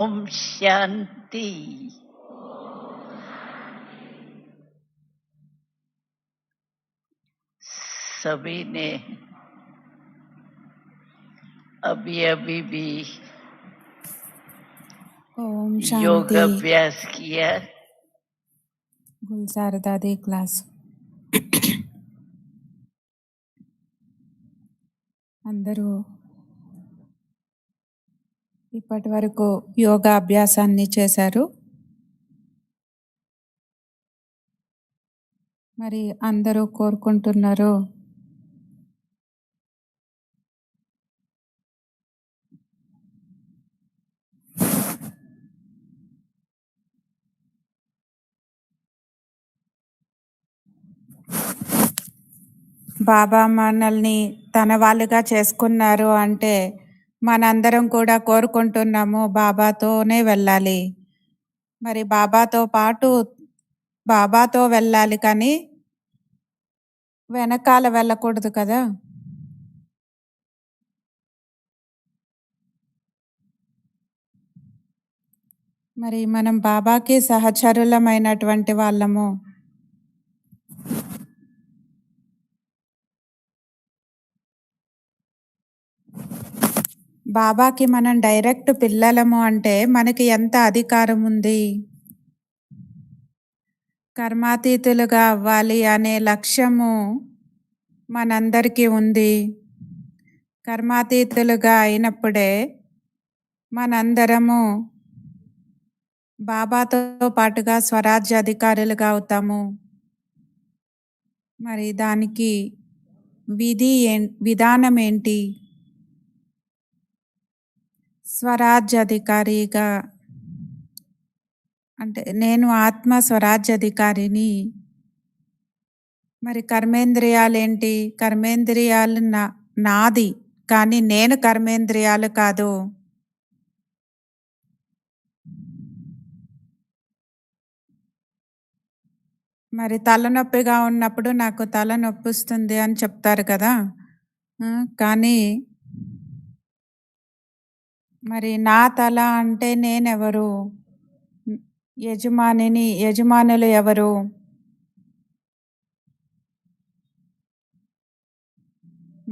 ओम शांति। सभी ने अभी अभी भी ओम योग शांति। अभ्यास किया। గుల్సారదాది క్లాస్ అందరూ ఇప్పటి వరకు యోగా అభ్యాసాన్ని చేశారు. మరి అందరూ కోరుకుంటున్నారు బాబా మనల్ని తన వాళ్ళుగా చేసుకున్నారు అంటే మనందరం కూడా కోరుకుంటున్నాము బాబాతోనే వెళ్ళాలి. మరి బాబాతో పాటు బాబాతో వెళ్ళాలి కానీ వెనకాల వెళ్ళకూడదు కదా. మరి మనం బాబాకి సహచరులమైనటువంటి వాళ్ళము. బాబాకి మనం డైరెక్ట్ పిల్లలము అంటే మనకి ఎంత అధికారం ఉంది. కర్మాతీతులుగా అవ్వాలి అనే లక్ష్యము మనందరికీ ఉంది. కర్మాతీతులుగా అయినప్పుడే మనందరము బాబాతో పాటుగా స్వరాజ్య అధికారులుగా అవుతాము. మరి దానికి విధానం ఏంటి? స్వరాజ్యాధికారిగా అంటే నేను ఆత్మ స్వరాజ్యాధికారిని. మరి కర్మేంద్రియాలేంటి? కర్మేంద్రియాలు నాది కానీ నేను కర్మేంద్రియాలు కాదు. మరి తలనొప్పిగా ఉన్నప్పుడు నాకు తలనొప్పి వస్తుంది అని చెప్తారు కదా. కానీ మరి నా తల అంటే నేనెవరు? యజమానులు ఎవరు?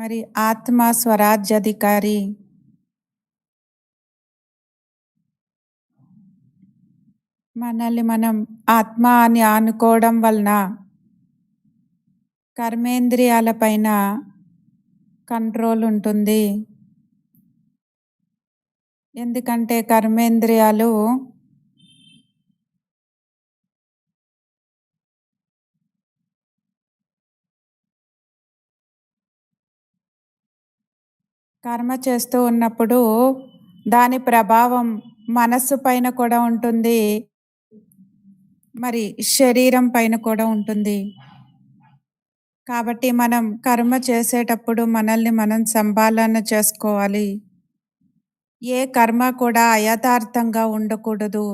మరి ఆత్మ స్వరాజ్యాధికారి. మనల్ని మనం ఆత్మ అని అనుకోవడం వలన కర్మేంద్రియాల పైన కంట్రోల్ ఉంటుంది. ఎందుకంటే కర్మేంద్రియాలు కర్మ చేస్తూ ఉన్నప్పుడు దాని ప్రభావం మనస్సు పైన కూడా ఉంటుంది, మరి శరీరం పైన కూడా ఉంటుంది. కాబట్టి మనం కర్మ చేసేటప్పుడు మనల్ని మనం సంపాలన చేసుకోవాలి. ఏ కర్మ కూడా అయథార్థంగా ఉండకూడదు.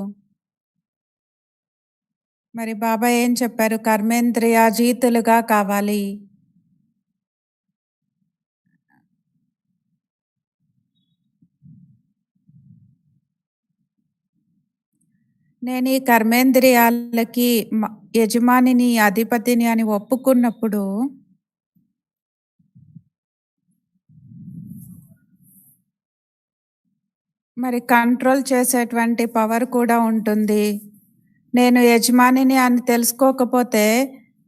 మరి బాబా ఏం చెప్పారు? కర్మేంద్రియాజీతులుగా కావాలి. నేను ఈ కర్మేంద్రియాలకి యజమానిని, అధిపతిని అని ఒప్పుకున్నప్పుడు మరి కంట్రోల్ చేసేటువంటి పవర్ కూడా ఉంటుంది. నేను యజమానిని అని తెలుసుకోకపోతే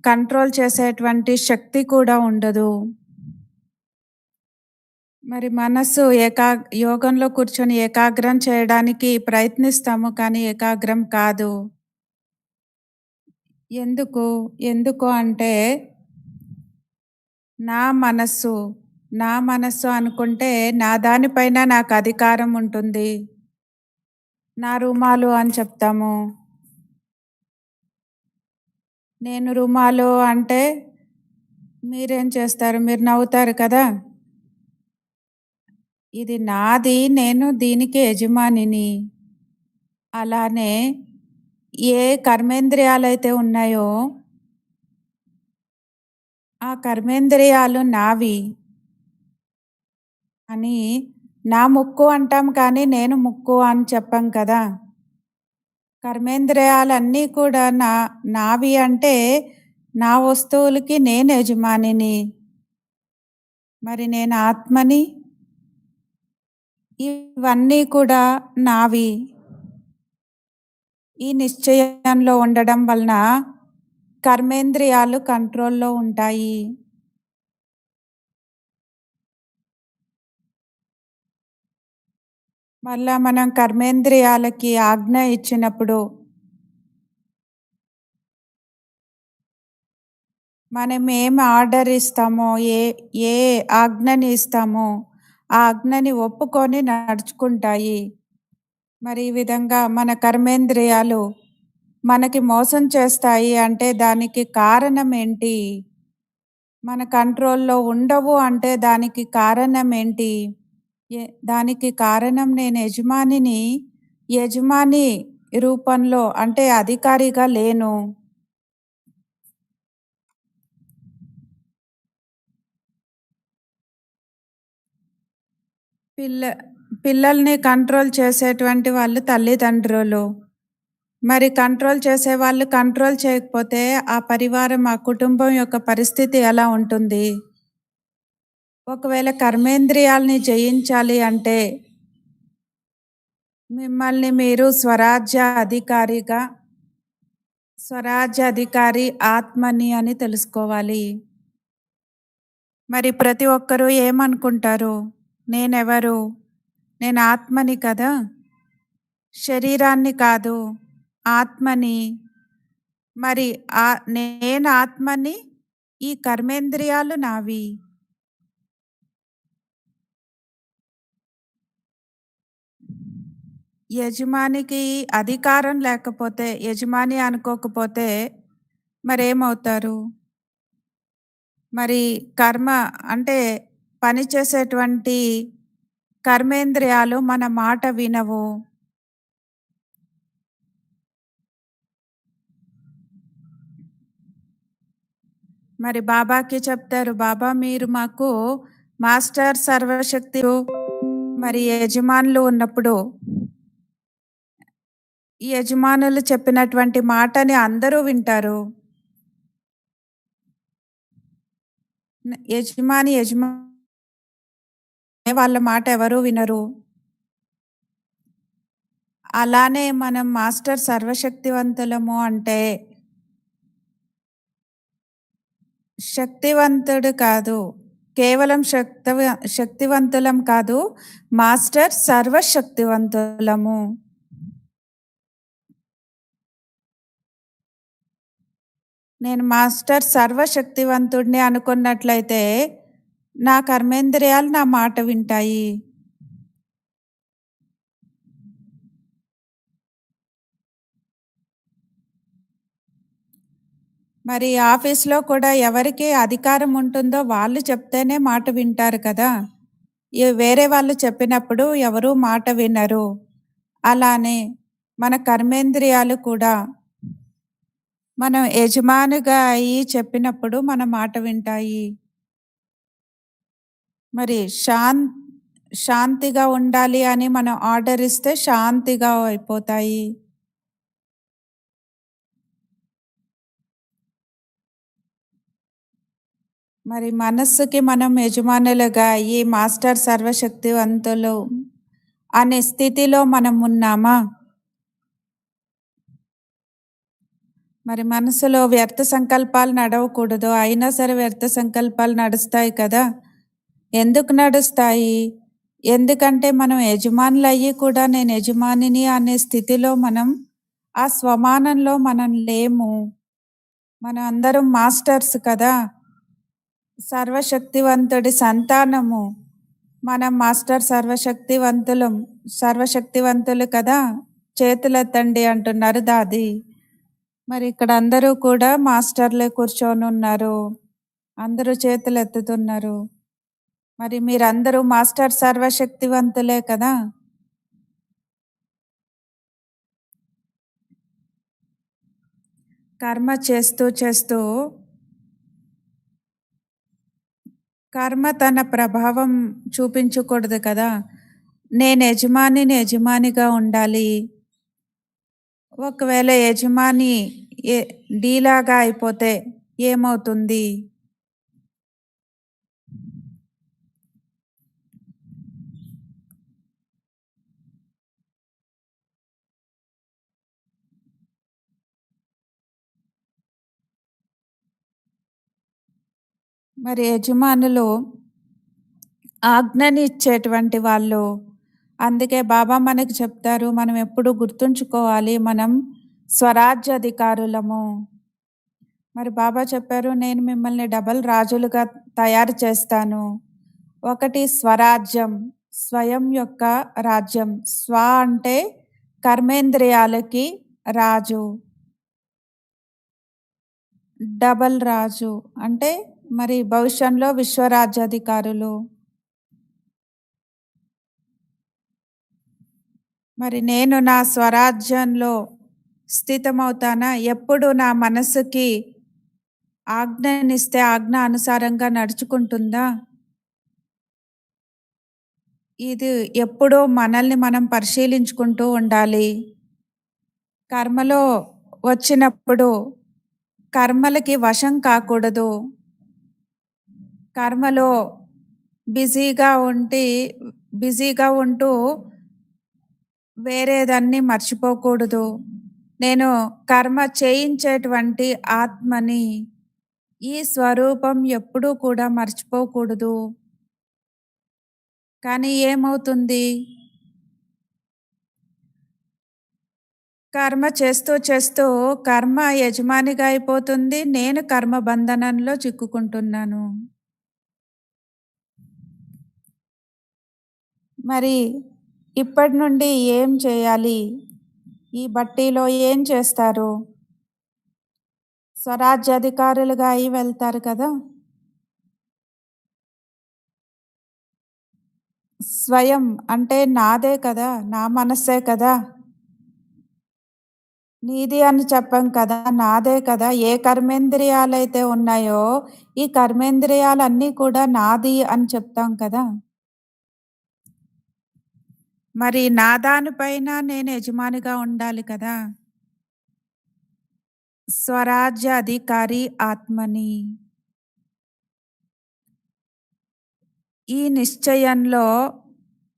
కంట్రోల్ చేసేటువంటి శక్తి కూడా ఉండదు. మరి మనస్సు యోగంలో కూర్చొని ఏకాగ్రం చేయడానికి ప్రయత్నిస్తాము కానీ ఏకాగ్రం కాదు. ఎందుకు అంటే నా మనస్సు అనుకుంటే నా దానిపైన నాకు అధికారం ఉంటుంది. నా రుమాలు అని చెప్తాము. నేను రుమాలు అంటే మీరేం చేస్తారు? మీరు నవ్వుతారు కదా. ఇది నాది, నేను దీనికి యజమానిని. అలానే ఏ కర్మేంద్రియాలైతే ఉన్నాయో ఆ కర్మేంద్రియాలు నావి అని నా ముక్కు అంటాం కానీ నేను ముక్కు అని చెప్పం కదా! కర్మేంద్రియాలన్నీ కూడా నావి అంటే నా వస్తువులకి నేను యజమానిని. మరి నేను ఆత్మని. ఇవన్నీ కూడా నావి. ఈ నిశ్చయంలో ఉండడం వలన కర్మేంద్రియాలు కంట్రోల్‌లో ఉంటాయి. మళ్ళా మనం కర్మేంద్రియాలకి ఆజ్ఞ ఇచ్చినప్పుడు మనం ఏం ఆర్డర్ ఇస్తామో, ఏ ఏ ఆజ్ఞని ఇస్తామో, ఆ ఆజ్ఞని ఒప్పుకొని నడుచుకుంటాయి. మరి ఈ విధంగా మన కర్మేంద్రియాలు మనకి మోసం చేస్తాయి అంటే దానికి కారణం ఏంటి? మన కంట్రోల్‌లో ఉండవు అంటే దానికి కారణం ఏంటి? దానికి కారణం నేను యజమానిని, యజమాని రూపంలో అంటే అధికారిగా లేను. పిల్ల పిల్లల్ని కంట్రోల్ చేసేటువంటి వాళ్ళు తల్లిదండ్రులు. మరి కంట్రోల్ చేసేవాళ్ళు కంట్రోల్ చేయకపోతే ఆ పరివారం, ఆ కుటుంబం యొక్క పరిస్థితి ఎలా ఉంటుంది? ఒకవేళ కర్మేంద్రియాల్ని జయించాలి అంటే మిమ్మల్ని మీరు స్వరాజ్యాధికారి ఆత్మని అని తెలుసుకోవాలి. మరి ప్రతి ఒక్కరూ ఏమనుకుంటారు? నేనెవరు? నేను ఆత్మని కదా! శరీరాన్ని కాదు, ఆత్మని. మరి నేను ఆత్మని, ఈ కర్మేంద్రియాలు నావి. యజమానికి అధికారం లేకపోతే, యజమాని అనుకోకపోతే మరేమవుతారు? మరి కర్మ అంటే పని చేసేటువంటి కర్మేంద్రియాలు మన మాట వినవు. మరి బాబాకి చెప్తారు, బాబా మీరు మాకు మాస్టర్ సర్వశక్తి మరి యజమానులు ఉన్నప్పుడు ఈ యజమానులు చెప్పినటువంటి మాటని అందరూ వింటారు. యజమాని వాళ్ళ మాట ఎవరు వినరు. అలానే మనం మాస్టర్ సర్వశక్తివంతులము అంటే శక్తివంతుడు కాదు. కేవలం శక్తివంతులం కాదు. మాస్టర్ సర్వశక్తివంతులము. నేను మాస్టర్ సర్వశక్తివంతుడిని అనుకున్నట్లయితే నా కర్మేంద్రియాలు నా మాట వింటాయి. మరి ఆఫీస్‌లో కూడా ఎవరికి అధికారం ఉంటుందో వాళ్ళు చెప్తేనే మాట వింటారు కదా! వేరే వాళ్ళు చెప్పినప్పుడు ఎవరు మాట వినరు. అలానే మన కర్మేంద్రియాలు కూడా మనం యజమానిగా అయ్యి చెప్పినప్పుడు మన మాట వింటాయి. మరి శాంతిగా ఉండాలి అని మనం ఆర్డర్ ఇస్తే శాంతిగా అయిపోతాయి. మరి మనస్సుకి మనం యజమానులుగా అయ్యి మాస్టర్ సర్వశక్తివంతులు అనే స్థితిలో మనం ఉన్నామా? మరి మనసులో వ్యర్థ సంకల్పాలు నడవకూడదు. అయినా సరే వ్యర్థ సంకల్పాలు నడుస్తాయి కదా! ఎందుకు నడుస్తాయి? ఎందుకంటే మనం యజమానులయ్యి కూడా నేను యజమానిని అనే స్థితిలో మనం ఆ స్వమానంలో మనం లేము. మనం అందరం మాస్టర్స్ కదా! సర్వశక్తివంతుడి సంతానము. మనం మాస్టర్ సర్వశక్తివంతులు కదా! చేతులెత్తండి అంటున్నారు దాది. మరి ఇక్కడ అందరూ కూడా మాస్టర్లే కూర్చొనున్నారు. అందరూ చేతులెత్తుతున్నారు. మరి మీరందరూ మాస్టర్ సర్వశక్తివంతులే కదా! కర్మ చేస్తూ కర్మ తన ప్రభావం చూపించకూడదు కదా! నేను యజమానిగా ఉండాలి. ఒకవేళ యజమాని ఎ డీలాగా అయిపోతే ఏమవుతుంది? మరి యజమానులు ఆజ్ఞని ఇచ్చేటువంటి వాళ్ళు. అందుకే బాబా మనకు చెప్తారు, మనం ఎప్పుడు గుర్తుంచుకోవాలి, మనం స్వరాజ్యాధికారులము. మరి బాబా చెప్పారు, నేను మిమ్మల్ని డబల్ రాజులుగా తయారు చేస్తాను. ఒకటి స్వరాజ్యం, స్వయం యొక్క రాజ్యం. స్వ అంటే కర్మేంద్రియాలకి రాజు. డబల్ రాజు అంటే మరి భవిష్యంలో విశ్వరాజ్యాధికారులు. మరి నేను నా స్వరాజ్యంలో స్థితమవుతానా? ఎప్పుడు నా మనసుకి ఆజ్ఞనిస్తే ఆజ్ఞ అనుసారంగా నడుచుకుంటుందా? ఇది ఎప్పుడూ మనల్ని మనం పరిశీలించుకుంటూ ఉండాలి. కర్మలో వచ్చినప్పుడు కర్మలకి వశం కాకూడదు. కర్మలో బిజీగా ఉంటూ వేరేదాన్ని మర్చిపోకూడదు. నేను కర్మ చేయించేటువంటి ఆత్మని. ఈ స్వరూపం ఎప్పుడూ కూడా మర్చిపోకూడదు. కానీ ఏమవుతుంది? కర్మ చేస్తూ కర్మ యజమానిగా అయిపోతుంది. నేను కర్మ బంధనంలో చిక్కుకుంటున్నాను. మరి ఇప్పటి నుండి ఏం చేయాలి? ఈ బట్టీలో ఏం చేస్తారు? స్వరాజ్యాధికారులుగా అయి వెళ్తారు కదా! స్వయం అంటే నాదే కదా! నా మనస్సే కదా! నీది అని చెప్పం కదా! నాదే కదా! ఏ కర్మేంద్రియాలైతే ఉన్నాయో, ఈ కర్మేంద్రియాలన్నీ కూడా నాది అని చెప్తాం కదా! మరి నా దానిపైన నేను యజమానిగా ఉండాలి కదా! స్వరాజ్య అధికారి ఆత్మని. ఈ నిశ్చయంలో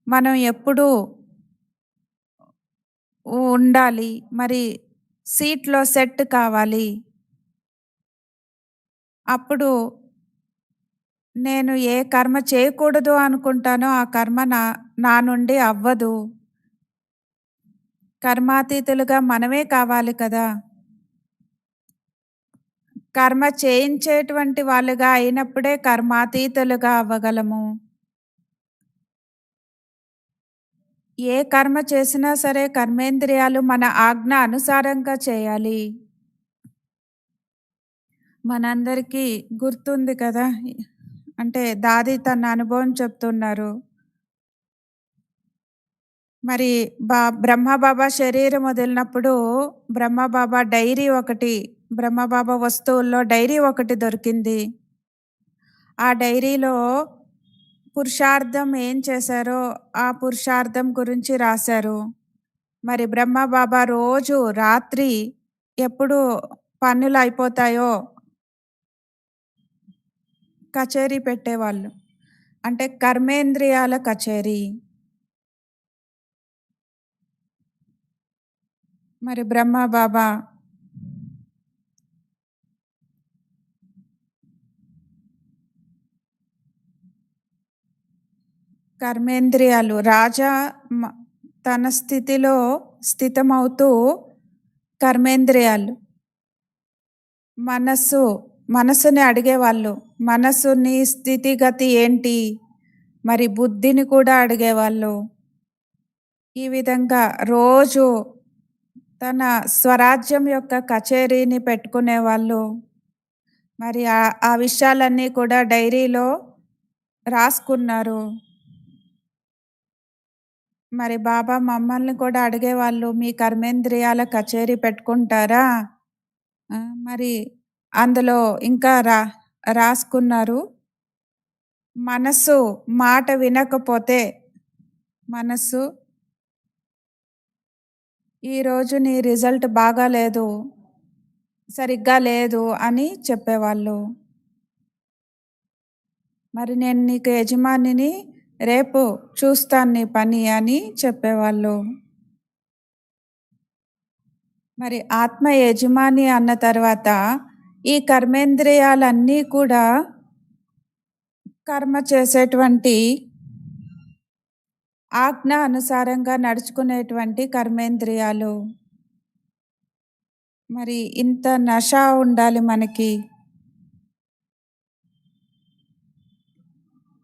మనం ఎప్పుడూ ఉండాలి. మరి సీట్‌లో సెట్ కావాలి. అప్పుడు నేను ఏ కర్మ చేయకూడదు అనుకుంటానో, ఆ కర్మ నా నుండి అవ్వదు. కర్మాతీతులుగా మనమే కావాలి కదా! కర్మ చేయించేటువంటి వాళ్ళుగా అయినప్పుడే కర్మాతీతులుగా అవ్వగలము. ఏ కర్మ చేసినా సరే కర్మేంద్రియాలు మన ఆజ్ఞ అనుసారంగా చేయాలి. మనందరికీ గుర్తుంది కదా! అంటే దాది తన అనుభవం చెప్తున్నారు. మరి బ్రహ్మబాబా శరీరం వదిలినప్పుడు బ్రహ్మబాబా వస్తువుల్లో డైరీ ఒకటి దొరికింది. ఆ డైరీలో పురుషార్థం ఏం చేశారో ఆ పురుషార్థం గురించి రాశారు. మరి బ్రహ్మబాబా రోజు రాత్రి ఎప్పుడు పనులు అయిపోతాయో కచేరీ పెట్టేవాళ్ళు. అంటే కర్మేంద్రియాల కచేరీ. మరి బ్రహ్మబాబా కర్మేంద్రియాలు రాజా తన స్థితిలో స్థితమవుతూ కర్మేంద్రియాలు మనస్సుని అడిగేవాళ్ళు. మనస్సుని స్థితిగతి ఏంటి? మరి బుద్ధిని కూడా అడిగేవాళ్ళు. ఈ విధంగా రోజు తన స్వరాజ్యం యొక్క కచేరీని పెట్టుకునేవాళ్ళు. మరి ఆ విషయాలన్నీ కూడా డైరీలో రాసుకున్నారు. మరి బాబా మమ్మల్ని కూడా అడిగేవాళ్ళు, మీ కర్మేంద్రియాల కచేరీ పెట్టుకుంటారా? మరి అందులో ఇంకా రాసుకున్నారు. మనసు మాట వినకపోతే మనస్సు ఈరోజు నీ రిజల్ట్ బాగాలేదు, సరిగ్గా లేదు అని చెప్పేవాళ్ళు. మరి నేను నీకు యజమానిని, రేపు చూస్తాను నీ పని అని చెప్పేవాళ్ళు. మరి ఆత్మ యజమాని అన్న తర్వాత ఈ కర్మేంద్రియాలన్నీ కూడా కర్మ చేసేటువంటి ఆజ్ఞ అనుసారంగా నడుచుకునేటువంటి కర్మేంద్రియాలు. మరి ఇంత నష ఉండాలి మనకి.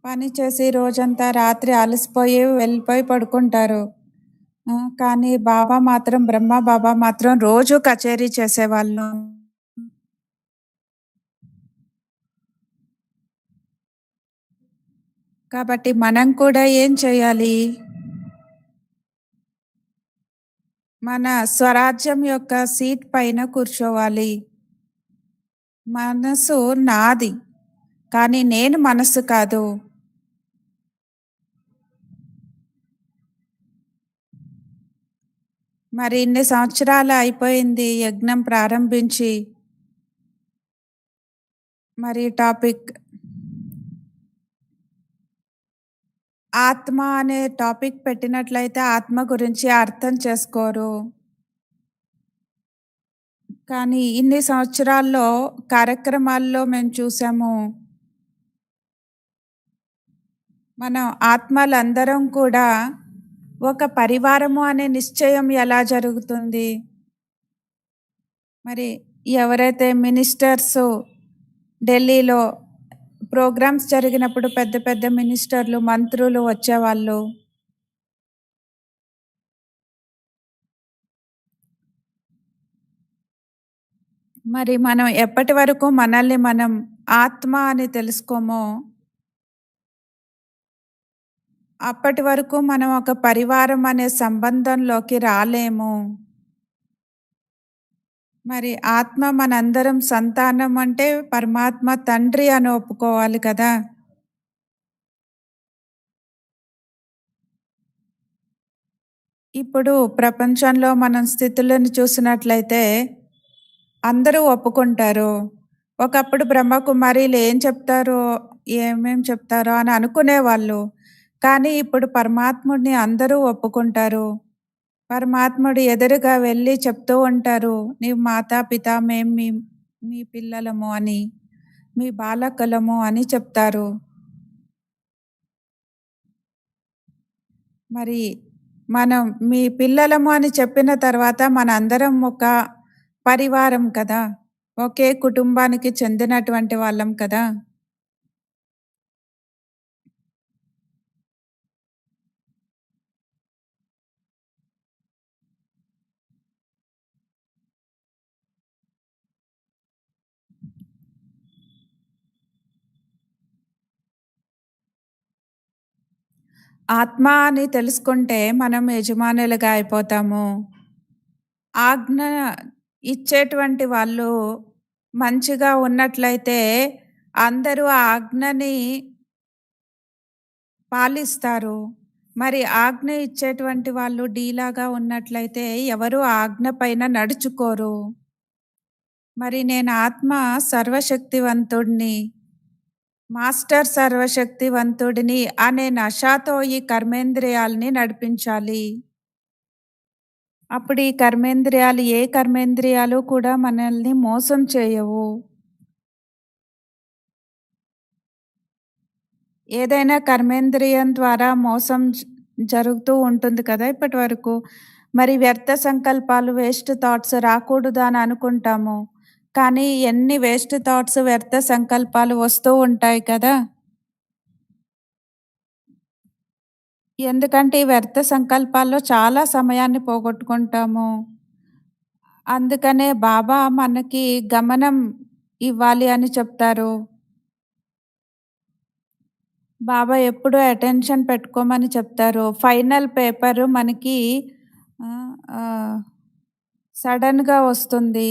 పని చేసి రోజంతా రాత్రి అలసిపోయి వెళ్ళిపోయి పడుకుంటారు. కానీ బాబా మాత్రం, బ్రహ్మ బాబా మాత్రం రోజు కచేరీ చేసేవాళ్ళు. కాబట్టి మనం కూడా ఏం చేయాలి? మన స్వరాజ్యం యొక్క సీట్ పైన కూర్చోవాలి. మనసు నాది, కానీ నేను మనసు కాదు. మరి ఇన్ని సంవత్సరాలు అయిపోయింది యజ్ఞం ప్రారంభించి. మరి టాపిక్ ఆత్మ అనే టాపిక్ పెట్టినట్లయితే ఆత్మ గురించి అర్థం చేసుకోరు. కానీ ఇన్ని సంవత్సరాల్లో కార్యక్రమాల్లో మేము చూసాము, మనం ఆత్మలందరం కూడా ఒక పరివారము అనే నిశ్చయం ఎలా జరుగుతుంది? మరి ఎవరైతే మినిస్టర్స్ ఢిల్లీలో ప్రోగ్రామ్స్ జరిగినప్పుడు పెద్ద పెద్ద మినిస్టర్లు, మంత్రులు వచ్చేవాళ్ళు. మరి మనం ఎప్పటి వరకు మనల్ని మనం ఆత్మ అని తెలుసుకోమో అప్పటి వరకు మనం ఒక పరివారం అనే సంబంధంలోకి రాలేము. మరి ఆత్మ మనందరం సంతానం అంటే పరమాత్మ తండ్రి అని ఒప్పుకోవాలి కదా. ఇప్పుడు ప్రపంచంలో మనం స్థితులను చూసినట్లయితే అందరూ ఒప్పుకుంటారు. ఒకప్పుడు బ్రహ్మకుమారీలు ఏం చెప్తారో, ఏమేం చెప్తారో అని అనుకునేవాళ్ళు. కానీ ఇప్పుడు పరమాత్ముడిని అందరూ ఒప్పుకుంటారు. పరమాత్ముడు ఎదురుగా వెళ్ళి చెప్తూ ఉంటారు, నీ మాతాపిత మేం మీ పిల్లలము అని, మీ బాలకులము అని చెప్తారు. మరి మనం మీ పిల్లలము అని చెప్పిన తర్వాత మనందరం ఒక పరివారం కదా, ఒకే కుటుంబానికి చెందినటువంటి వాళ్ళం కదా. ఆత్మ అని తెలుసుకుంటే మనం యజమానులుగా అయిపోతాము. ఆజ్ఞ ఇచ్చేటువంటి వాళ్ళు మంచిగా ఉన్నట్లయితే అందరూ ఆ ఆజ్ఞని పాలిస్తారు. మరి ఆజ్ఞ ఇచ్చేటువంటి వాళ్ళు డీలాగా ఉన్నట్లయితే ఎవరు ఆజ్ఞ పైన నడుచుకోరు. మరి నేను ఆత్మ సర్వశక్తివంతుడిని, మాస్టర్ సర్వశక్తివంతుడిని అనే నషాతో ఈ కర్మేంద్రియాలని నడిపించాలి. అప్పుడు ఈ కర్మేంద్రియాలు, ఏ కర్మేంద్రియాలు కూడా మనల్ని మోసం చేయవు. ఏదైనా కర్మేంద్రియం ద్వారా మోసం జరుగుతూ ఉంటుంది కదా ఇప్పటి వరకు. మరి వ్యర్థ సంకల్పాలు, వేస్ట్ థాట్స్ రాకూడదు అని అనుకుంటాము. కానీ ఎన్ని వేస్ట్ థాట్స్, వ్యర్థ సంకల్పాలు వస్తూ ఉంటాయి కదా. ఎందుకంటే ఈ వ్యర్థ సంకల్పాల్లో చాలా సమయాన్ని పోగొట్టుకుంటాము. అందుకనే బాబా మనకి గమనం ఇవ్వాలి అని చెప్తారు. బాబా ఎప్పుడూ అటెన్షన్ పెట్టుకోమని చెప్తారు. ఫైనల్ పేపరు మనకి సడన్‌గా వస్తుంది.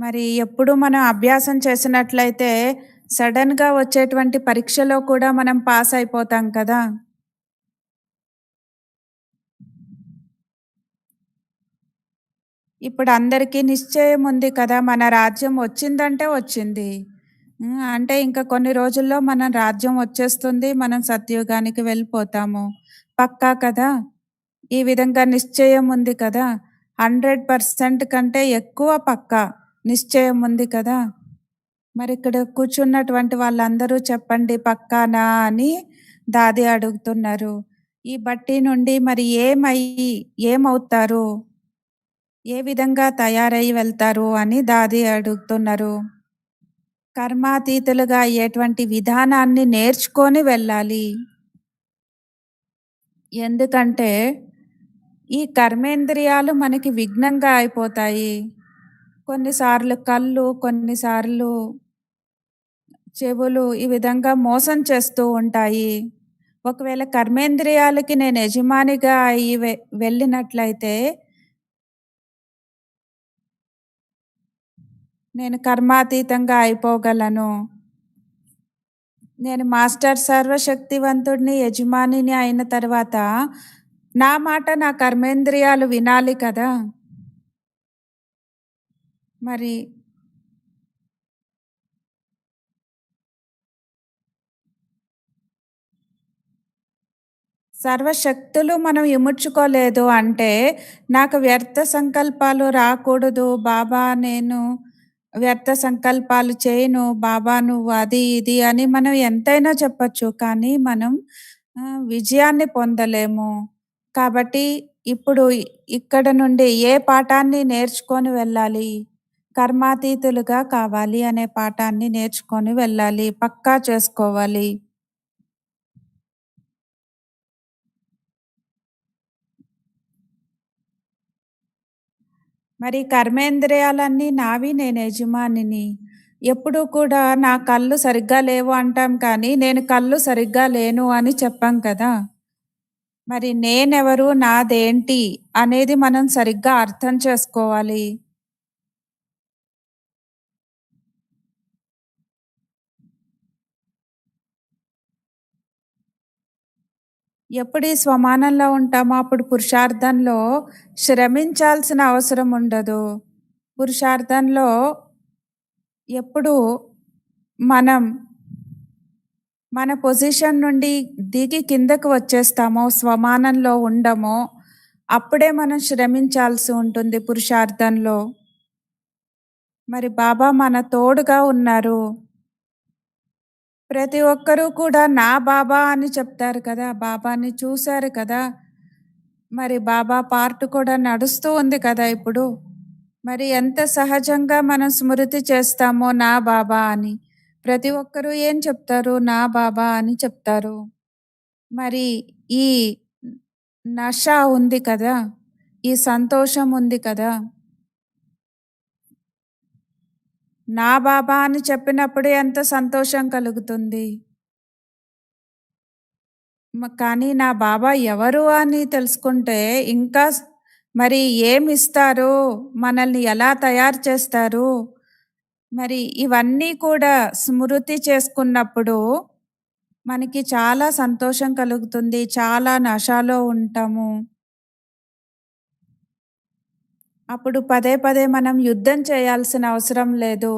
మరి ఎప్పుడు మనం అభ్యాసం చేసినట్లయితే సడెన్‌గా వచ్చేటువంటి పరీక్షలో కూడా మనం పాస్ అయిపోతాం కదా! ఇప్పుడు అందరికీ నిశ్చయం ఉంది కదా! మన రాజ్యం వచ్చిందంటే వచ్చింది. అంటే ఇంకా కొన్ని రోజుల్లో మన రాజ్యం వచ్చేస్తుంది. మనం సత్యయుగానికి వెళ్ళిపోతాము. పక్కా కదా! ఈ విధంగా నిశ్చయం ఉంది కదా! 100% కంటే ఎక్కువ పక్కా నిశ్చయం ఉంది కదా! మరిక్కడ కూర్చున్నటువంటి వాళ్ళందరూ చెప్పండి పక్కానా అని దాది అడుగుతున్నారు. ఈ బట్టి నుండి మరి ఏమవుతారు? ఏ విధంగా తయారై వెళ్తారు అని దాది అడుగుతున్నారు. కర్మాతీతులుగా అయ్యేటువంటి విధానాన్ని నేర్చుకొని వెళ్ళాలి. ఎందుకంటే, ఈ కర్మేంద్రియాలు మనకి విఘ్నంగా అయిపోతాయి. కొన్నిసార్లు కళ్ళు, కొన్నిసార్లు చెవులు ఈ విధంగా మోసం చేస్తూ ఉంటాయి. ఒకవేళ కర్మేంద్రియాలకి నేను యజమానిగా అయ్యి వెళ్ళినట్లయితే నేను కర్మాతీతంగా అయిపోగలను. నేను మాస్టర్ సర్వశక్తివంతుడిని, యజమానిని అయిన తర్వాత నా మాట నా కర్మేంద్రియాలు వినాలి కదా! మరి సర్వశక్తులు మనం ఇముడ్చుకోలేదు అంటే, నాకు వ్యర్థ సంకల్పాలు రాకూడదు. బాబా నేను వ్యర్థ సంకల్పాలు చేయను. బాబా నువ్వు అది, ఇది అని మనం ఎంతైనా చెప్పొచ్చు. కానీ మనం విజయాన్ని పొందలేము. కాబట్టి ఇప్పుడు ఇక్కడ నుండి ఏ పాఠాన్ని నేర్చుకొని వెళ్ళాలి? కర్మాతీతులుగా కావాలి అనే పాఠాన్ని నేర్చుకొని వెళ్ళాలి. పక్కా చేసుకోవాలి. మరి కర్మేంద్రియాలన్నీ నావి, నేను యజమానిని. ఎప్పుడూ కూడా నా కళ్ళు సరిగ్గా లేవు అంటాం కానీ, నేను కళ్ళు సరిగ్గా లేను అని చెప్పం కదా! మరి నేనెవరు, నాదేంటి అనేది మనం సరిగ్గా అర్థం చేసుకోవాలి. ఎప్పుడు ఈ స్వమానంలో ఉంటామో అప్పుడు పురుషార్థంలో శ్రమించాల్సిన అవసరం ఉండదు. పురుషార్థంలో ఎప్పుడు మనం మన పొజిషన్ నుండి దిగి కిందకు వచ్చేస్తామో, స్వమానంలో ఉండమో, అప్పుడే మనం శ్రమించాల్సి ఉంటుంది పురుషార్థంలో. మరి బాబా మన తోడుగా ఉన్నారు. ప్రతి ఒక్కరూ కూడా నా బాబా అని చెప్తారు కదా! బాబాని చూసారు కదా! మరి బాబా పార్ట్ కూడా నడుస్తూ ఉంది కదా ఇప్పుడు. మరి ఎంత సహజంగా మనం స్మృతి చేస్తామో నా బాబా అని. ప్రతి ఒక్కరూ ఏం చెప్తారు? నా బాబా అని చెప్తారు. మరి ఈ నష ఉంది కదా! ఈ సంతోషం ఉంది కదా! నా బాబా అని చెప్పినప్పుడు ఎంత సంతోషం కలుగుతుంది. కానీ నా బాబా ఎవరు అని తెలుసుకుంటే ఇంకా మరి ఏమిస్తారు? మనల్ని ఎలా తయారు చేస్తారు? మరి ఇవన్నీ కూడా స్మృతి చేసుకున్నప్పుడు మనకి చాలా సంతోషం కలుగుతుంది. చాలా నషాలో ఉంటాము. అప్పుడు పదే పదే మనం యుద్ధం చేయాల్సిన అవసరం లేదు.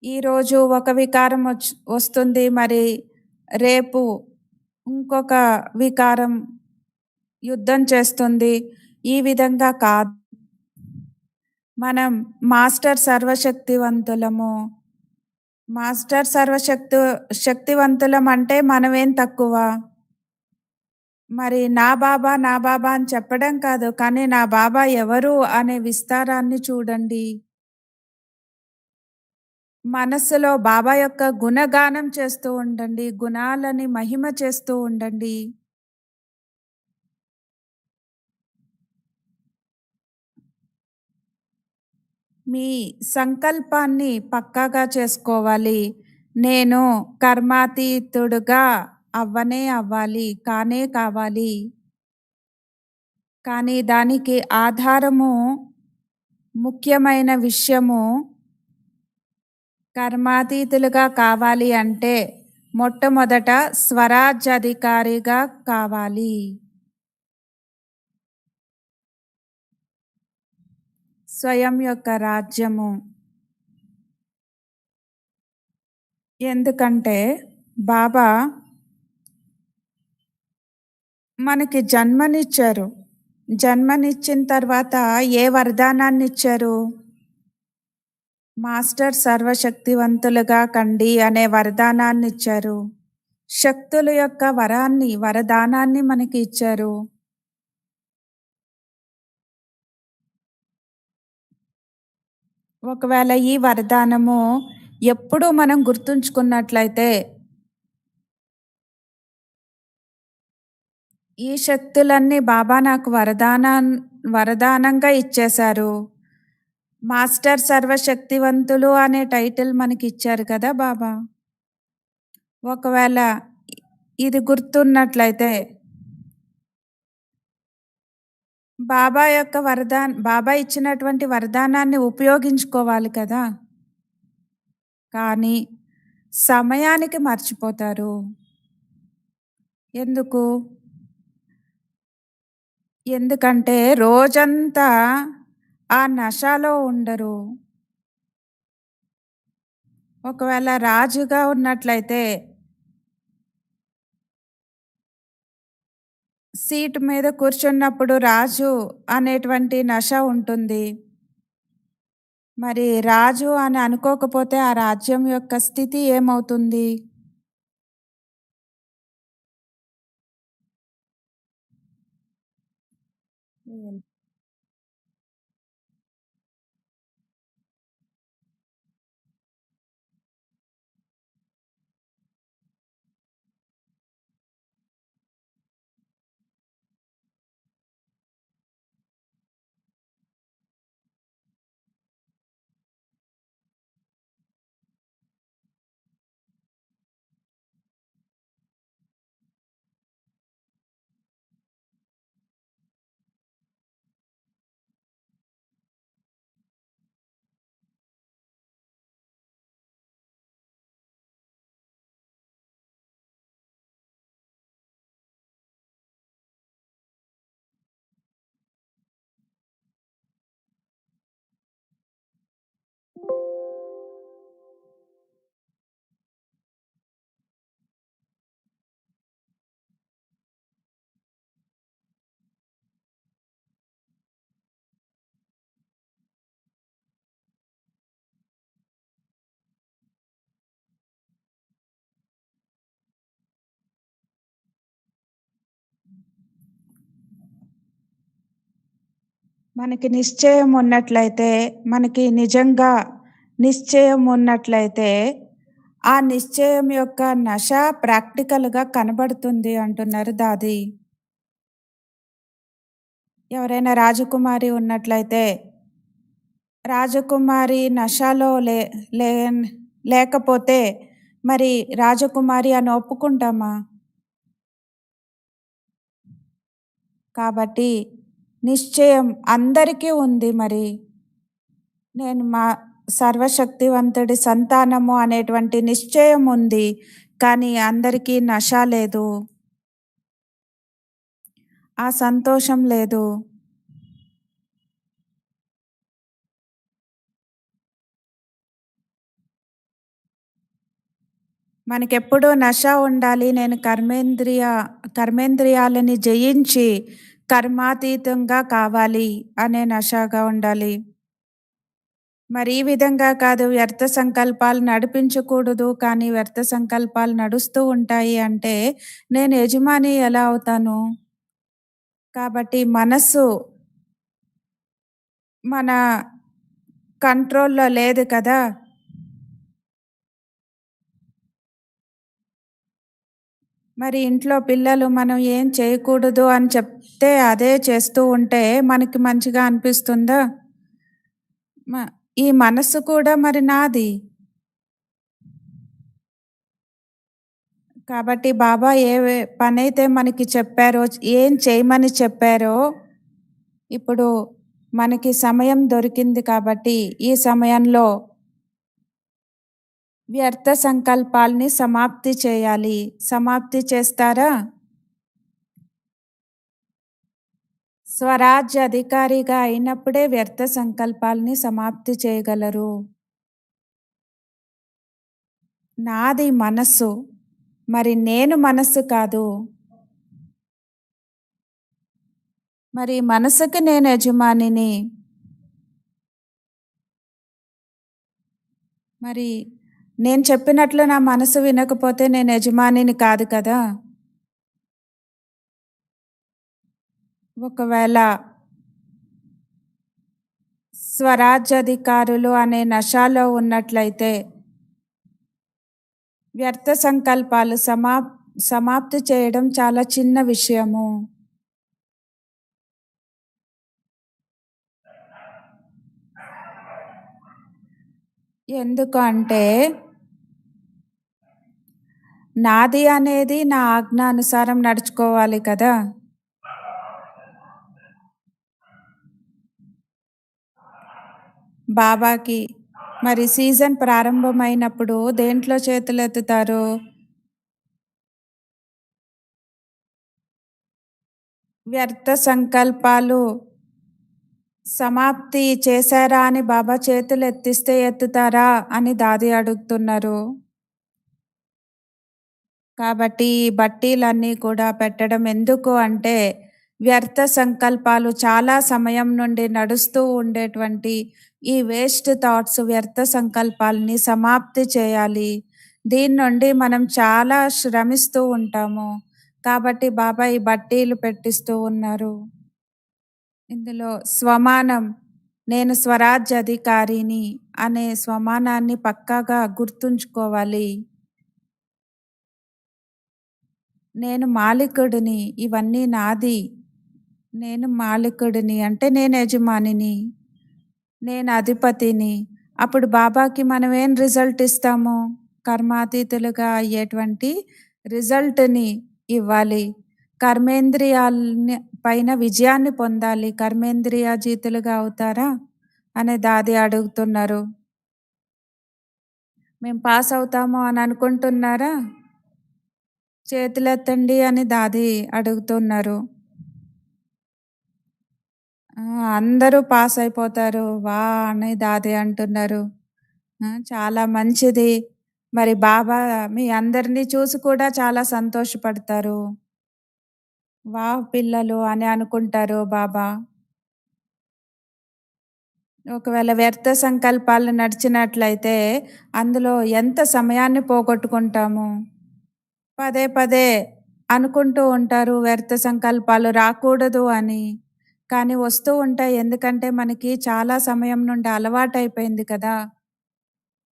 ఈరోజు ఒక వికారం వస్తుంది. మరి రేపు ఇంకొక వికారం యుద్ధం చేస్తుంది. ఈ విధంగా కాదు. మనం మాస్టర్ సర్వశక్తివంతులము. మాస్టర్ శక్తివంతులం అంటే మనమేం తక్కువ? మరి నా బాబా, నా బాబా అని చెప్పడం కాదు. కానీ నా బాబా ఎవరు అనే విస్తారాన్ని చూడండి. మనస్సులో బాబా యొక్క గుణగానం చేస్తూ ఉండండి. గుణాలని మహిమ చేస్తూ ఉండండి. మీ సంకల్పాన్ని పక్కాగా చేసుకోవాలి. నేను కర్మాతీతుడుగా అవ్వనే అవ్వాలి. కానే కావాలి. కానీ దానికి ఆధారము ముఖ్యమైన విషయము కర్మాతీతులుగా కావాలి అంటే మొట్టమొదట స్వరాజ్యాధికారిగా కావాలి. స్వయం యొక్క రాజ్యము. ఎందుకంటే బాబా మనకి జన్మనిచ్చారు. జన్మనిచ్చిన తర్వాత ఏ వరదానాన్ని ఇచ్చారు? మాస్టర్ సర్వశక్తివంతులుగా కండి అనే వరదానాన్ని ఇచ్చారు. శక్తుల యొక్క వరదానాన్ని మనకి ఇచ్చారు. ఒకవేళ ఈ వరదానము ఎప్పుడూ మనం గుర్తుంచుకున్నట్లయితే ఈ శక్తులన్నీ బాబా నాకు వరదానంగా ఇచ్చేశారు. మాస్టర్ సర్వశక్తివంతులు అనే టైటిల్ మనకి ఇచ్చారు కదా బాబా. ఒకవేళ ఇది గుర్తున్నట్లయితే బాబా ఇచ్చినటువంటి వరదానాన్ని ఉపయోగించుకోవాలి కదా. కానీ సమయానికి మర్చిపోతారు. ఎందుకు? ఎందుకంటే రోజంతా ఆ నశలో ఉండరు. ఒకవేళ రాజుగా ఉన్నట్లయితే సీటు మీద కూర్చున్నప్పుడు రాజు అనేటువంటి నశ ఉంటుంది. మరి రాజు అని అనుకోకపోతే ఆ రాజ్యం యొక్క స్థితి ఏమవుతుంది? మనకి నిశ్చయం ఉన్నట్లయితే, మనకి నిజంగా నిశ్చయం ఉన్నట్లయితే, ఆ నిశ్చయం యొక్క నశ ప్రాక్టికల్‌గా కనబడుతుంది అంటున్నారు దాది. ఎవరైనా రాజకుమారి ఉన్నట్లయితే, రాజకుమారి నశలో లేకపోతే మరి రాజకుమారి అని ఒప్పుకుంటామా? కాబట్టి నిశ్చయం అందరికీ ఉంది మరి. నేను సర్వశక్తివంతుడి సంతానము అనేటువంటి నిశ్చయం ఉంది. కానీ అందరికీ నశ లేదు. ఆ సంతోషం లేదు. మనకెప్పుడూ నశ ఉండాలి. నేను కర్మేంద్రియాలని జయించి కర్మాతీతంగా కావాలి అనే నశగా ఉండాలి. మరి ఈ విధంగా కాదు, వ్యర్థ సంకల్పాలు నడిపించకూడదు, కానీ వ్యర్థ సంకల్పాలు నడుస్తూ ఉంటాయి అంటే నేను యజమాని ఎలా అవుతాను? కాబట్టి మనస్సు మన కంట్రోల్‌లో లేదు కదా. మరి ఇంట్లో పిల్లలు మనం ఏం చేయకూడదు అని చెప్తే అదే చేస్తూ ఉంటే మనకి మంచిగా అనిపిస్తుందా? ఈ మనస్సు కూడా మరి నాది. కాబట్టి బాబా ఏ పనైతే మనకి చెప్పారో, ఏం చేయమని చెప్పారో ఇప్పుడు మనకి సమయం దొరికింది కాబట్టి ఈ సమయంలో వ్యర్థ సంకల్పాల్ని సమాప్తి చేయాలి. సమాప్తి చేస్తారా? స్వరాజ్య అధికారిగా అయినప్పుడే వ్యర్థ సంకల్పాల్ని సమాప్తి చేయగలరు. నాది మనస్సు. మరి నేను మనస్సు కాదు. మరి మనసుకి నేను యజమానిని. మరి నేను చెప్పినట్లు నా మనసు వినకపోతే నేను యజమానిని కాదు కదా! ఒకవేళ స్వరాజ్యాధికారులు అనే నశాలో ఉన్నట్లయితే వ్యర్థ సంకల్పాలు సమాప్తి చేయడం చాలా చిన్న విషయము. ఎందుకు అంటే నాది అనేది నా ఆజ్ఞానుసారం నడుచుకోవాలి కదా! బాబాకి మరి సీజన్ ప్రారంభమైనప్పుడు దేంట్లో చేతులెత్తుతారు? వ్యర్థ సంకల్పాలు సమాప్తి చేశారా అని బాబా చేతులెత్తిస్తే ఎత్తుతారా అని దాది అడుగుతున్నారు. కాబట్టి ఈ బట్టీలన్నీ కూడా పెట్టడం ఎందుకు అంటే వ్యర్థ సంకల్పాలు చాలా సమయం నుండి నడుస్తూ ఉండేటువంటి ఈ వేస్ట్ థాట్స్ వ్యర్థ సంకల్పాలని సమాప్తి చేయాలి. దీని నుండి మనం చాలా శ్రమిస్తూ ఉంటాము. కాబట్టి బాబా ఈ బట్టీలు పెట్టిస్తూ ఉన్నారు. ఇందులో స్వమానం, నేను స్వరాజ్య అధికారిని అనే స్వమానాన్ని పక్కాగా గుర్తుంచుకోవాలి. నేను మాలికుడిని, ఇవన్నీ నాది. నేను మాలికుడిని అంటే నేను యజమానిని, నేను అధిపతిని. అప్పుడు బాబాకి మనం ఏం రిజల్ట్ ఇస్తాము? కర్మాతీతులుగా అయ్యేటువంటి రిజల్ట్‌ని ఇవ్వాలి. కర్మేంద్రియాలని పైన విజయాన్ని పొందాలి. కర్మేంద్రియాజీతులుగా అవుతారా? అని దాది అడుగుతున్నారు. మేము పాస్ అవుతాము అని అనుకుంటున్నారా? చేతులెత్తండి అని దాది అడుగుతున్నారు. అందరూ పాస్ అయిపోతారు. వా! అని దాది అంటున్నారు. చాలా మంచిది. మరి బాబా మీ అందరిని చూసి కూడా చాలా సంతోషపడతారు. వావ్! పిల్లలు అని అనుకుంటారు బాబా. ఒకవేళ వ్యర్థ సంకల్పాలు నడిచినట్లయితే అందులో ఎంత సమయాన్ని పోగొట్టుకుంటాము. పదే పదే అనుకుంటూ ఉంటారు వ్యర్థ సంకల్పాలు రాకూడదు అని. కానీ వస్తూ ఉంటాయి. ఎందుకంటే మనకి చాలా సమయం నుండి అలవాటైపోయింది కదా!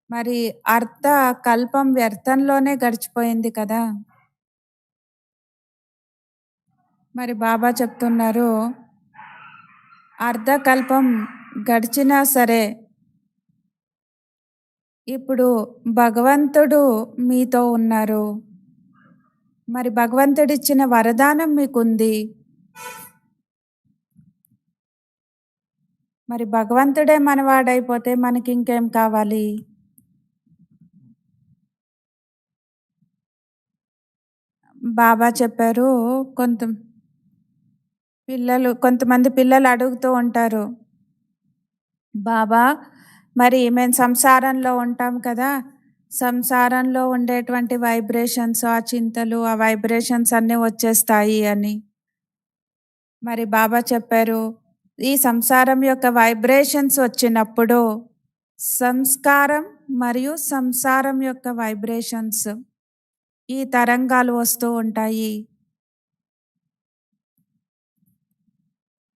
మరి అర్థ కల్పం వ్యర్థంలోనే గడిచిపోయింది కదా! మరి బాబా చెప్తున్నారు, అర్ధకల్పం గడిచినా సరే ఇప్పుడు భగవంతుడు మీతో ఉన్నారు. మరి భగవంతుడిచ్చిన వరదానం మీకుంది. మరి భగవంతుడే మనవాడైపోతే మనకింకేం కావాలి? బాబా చెప్పారు, కొంతమంది పిల్లలు అడుగుతూ ఉంటారు, బాబా మరి మేము సంసారంలో ఉంటాం కదా! సంసారంలో ఉండేటువంటి వైబ్రేషన్స్, ఆ చింతలు, ఆ వైబ్రేషన్స్ అన్నీ వచ్చేస్తాయి అని. మరి బాబా చెప్పారు, ఈ సంసారం యొక్క వైబ్రేషన్స్ వచ్చినప్పుడు సంస్కారం మరియు సంసారం యొక్క వైబ్రేషన్స్, ఈ తరంగాలు వస్తూ ఉంటాయి.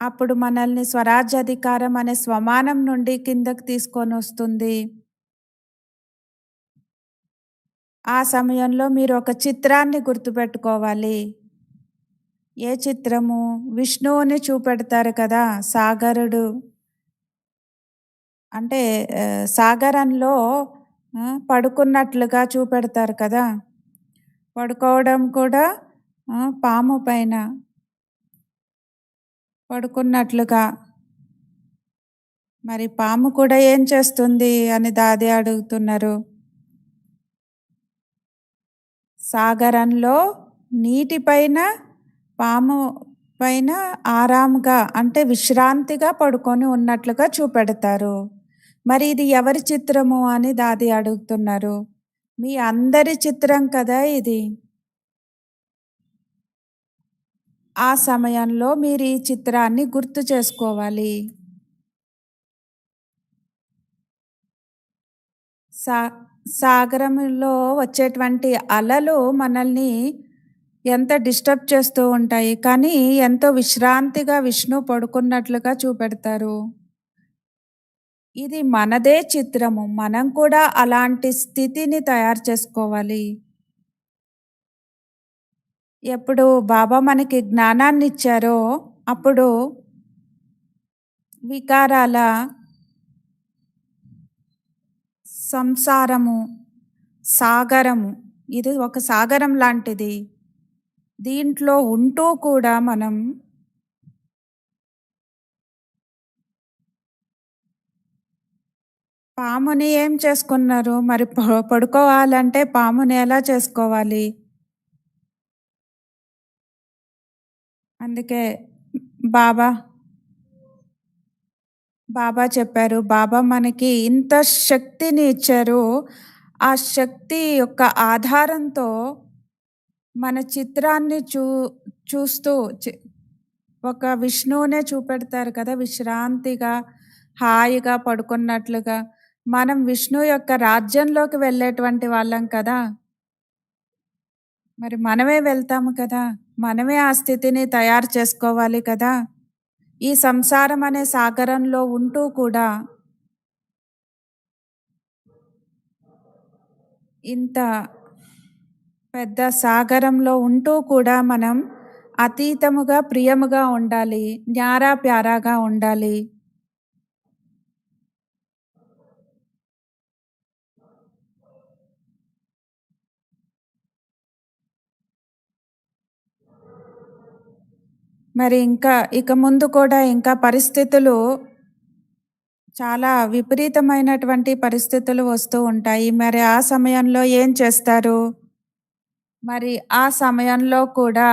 అప్పుడు మనల్ని స్వరాజ్యాధికారం అనే స్వమానం నుండి కిందకి తీసుకొని వస్తుంది. ఆ సమయంలో మీరు ఒక చిత్రాన్ని గుర్తుపెట్టుకోవాలి. ఏ చిత్రము? విష్ణువుని చూపెడతారు కదా! సాగరుడు అంటే సాగరంలో పడుకున్నట్లుగా చూపెడతారు కదా! పడుకోవడం కూడా పాము పైన పడుకున్నట్లుగా. మరి పాము కూడా ఏం చేస్తుంది అని దాది అడుగుతున్నారు. సాగరంలో నీటిపైన పాము పైన ఆరాంగా అంటే విశ్రాంతిగా పడుకొని ఉన్నట్లుగా చూపెడతారు. మరి ఇది ఎవరి చిత్రము అని దాది అడుగుతున్నారు. మీ అందరి చిత్రం కదా ఇది. ఆ సమయంలో మీరు ఈ చిత్రాన్ని గుర్తు చేసుకోవాలి. సా సాగరంలో వచ్చేటువంటి అలలు మనల్ని ఎంత డిస్టర్బ్ చేస్తూ ఉంటాయి. కానీ ఎంతో విశ్రాంతిగా విష్ణు పడుకున్నట్లుగా చూపెడతారు. ఇది మనదే చిత్రము. మనం కూడా అలాంటి స్థితిని తయారు చేసుకోవాలి. ఎప్పుడు బాబా మనకి జ్ఞానాన్నిచ్చారో అప్పుడు వికారాల సంసారము, సాగరము ఇది ఒక సాగరం లాంటిది. దీంట్లో ఉంటూ కూడా మనం పాముని ఏం చేసుకున్నారు? మరి పడుకోవాలంటే పాముని ఎలా చేసుకోవాలి? అందుకే బాబా బాబా చెప్పారు. బాబా మనకి ఇంత శక్తిని ఇచ్చారు. ఆ శక్తి యొక్క ఆధారంతో మన చిత్రాన్ని చూస్తూ ఒక విష్ణువునే చూపెడతారు కదా! విశ్రాంతిగా, హాయిగా పడుకున్నట్లుగా. మనం విష్ణు యొక్క రాజ్యంలోకి వెళ్ళేటువంటి వాళ్ళం కదా! మరి మనమే వెళ్తాము కదా! మనమే ఆ స్థితిని తయారు చేసుకోవాలి కదా! ఈ సంసారం అనే సాగరంలో ఉంటూ కూడా ఇంత పెద్ద సాగరంలో ఉంటూ కూడా మనం అతీతముగా, ప్రియముగా ఉండాలి. న్యారా ప్యారాగా ఉండాలి. మరి ఇక ముందు కూడా ఇంకా పరిస్థితులు చాలా విపరీతమైనటువంటి పరిస్థితులు వస్తూ ఉంటాయి. మరి ఆ సమయంలో ఏం చేస్తారు? మరి ఆ సమయంలో కూడా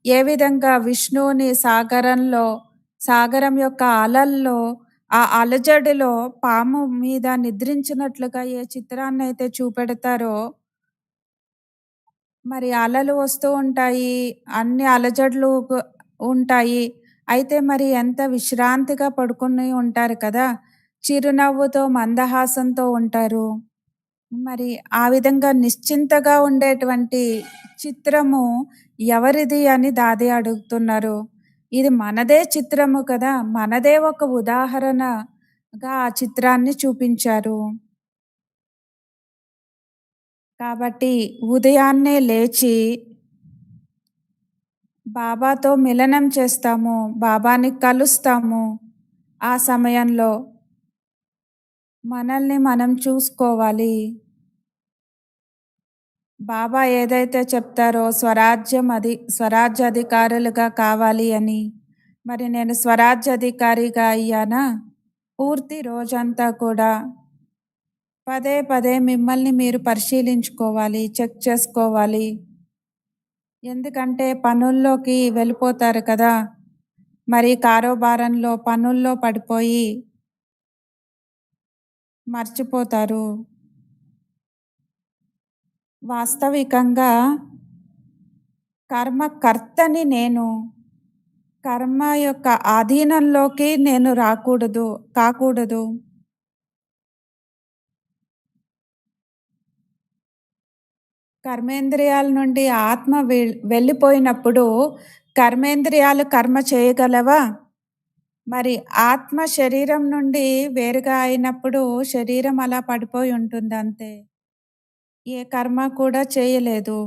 ఏ విధంగా విష్ణువుని సాగరం యొక్క అలల్లో, ఆ అలజడిలో పాము మీద నిద్రించినట్లుగా ఏ చిత్రాన్నయితే చూపెడతారో, మరి అలలు వస్తూ ఉంటాయి. అన్ని అలజడులు ఉంటాయి. అయితే మరి ఎంత విశ్రాంతిగా పడుకొని ఉంటారు కదా! చిరునవ్వుతో, మందహాసంతో ఉంటారు. మరి ఆ విధంగా నిశ్చింతగా ఉండేటువంటి చిత్రము ఎవరిది అని దాది అడుగుతున్నారు. ఇది మనదే చిత్రము కదా! మనదే ఒక ఉదాహరణగా ఆ చిత్రాన్ని చూపించారు. కాబట్టి ఉదయాన్నే లేచి బాబాతో మిలనం చేస్తాము. బాబాని కలుస్తాము. ఆ సమయంలో మనల్ని మనం చూసుకోవాలి. బాబా ఏదైతే చెప్తారో స్వరాజ్యాధికారులుగా కావాలి అని. మరి నేను స్వరాజ్యాధికారిగా అయ్యానా? పూర్తి రోజంతా కూడా పదే పదే మిమ్మల్ని మీరు పరిశీలించుకోవాలి, చెక్ చేసుకోవాలి. ఎందుకంటే పనుల్లోకి వెళ్ళిపోతారు కదా! మరి కారోబారంలో, పనుల్లో పడిపోయి మర్చిపోతారు. వాస్తవికంగా కర్మకర్తని నేను. కర్మ యొక్క ఆధీనంలోకి నేను కాకూడదు. కర్మేంద్రియాల నుండి ఆత్మ వెళ్ళిపోయినప్పుడు కర్మేంద్రియాలు కర్మ చేయగలవా? మరి ఆత్మ శరీరం నుండి వేరుగా అయినప్పుడు శరీరం అలా పడిపోయి ఉంటుంది అంతే. ఏ కర్మ కూడా చేయలేదు.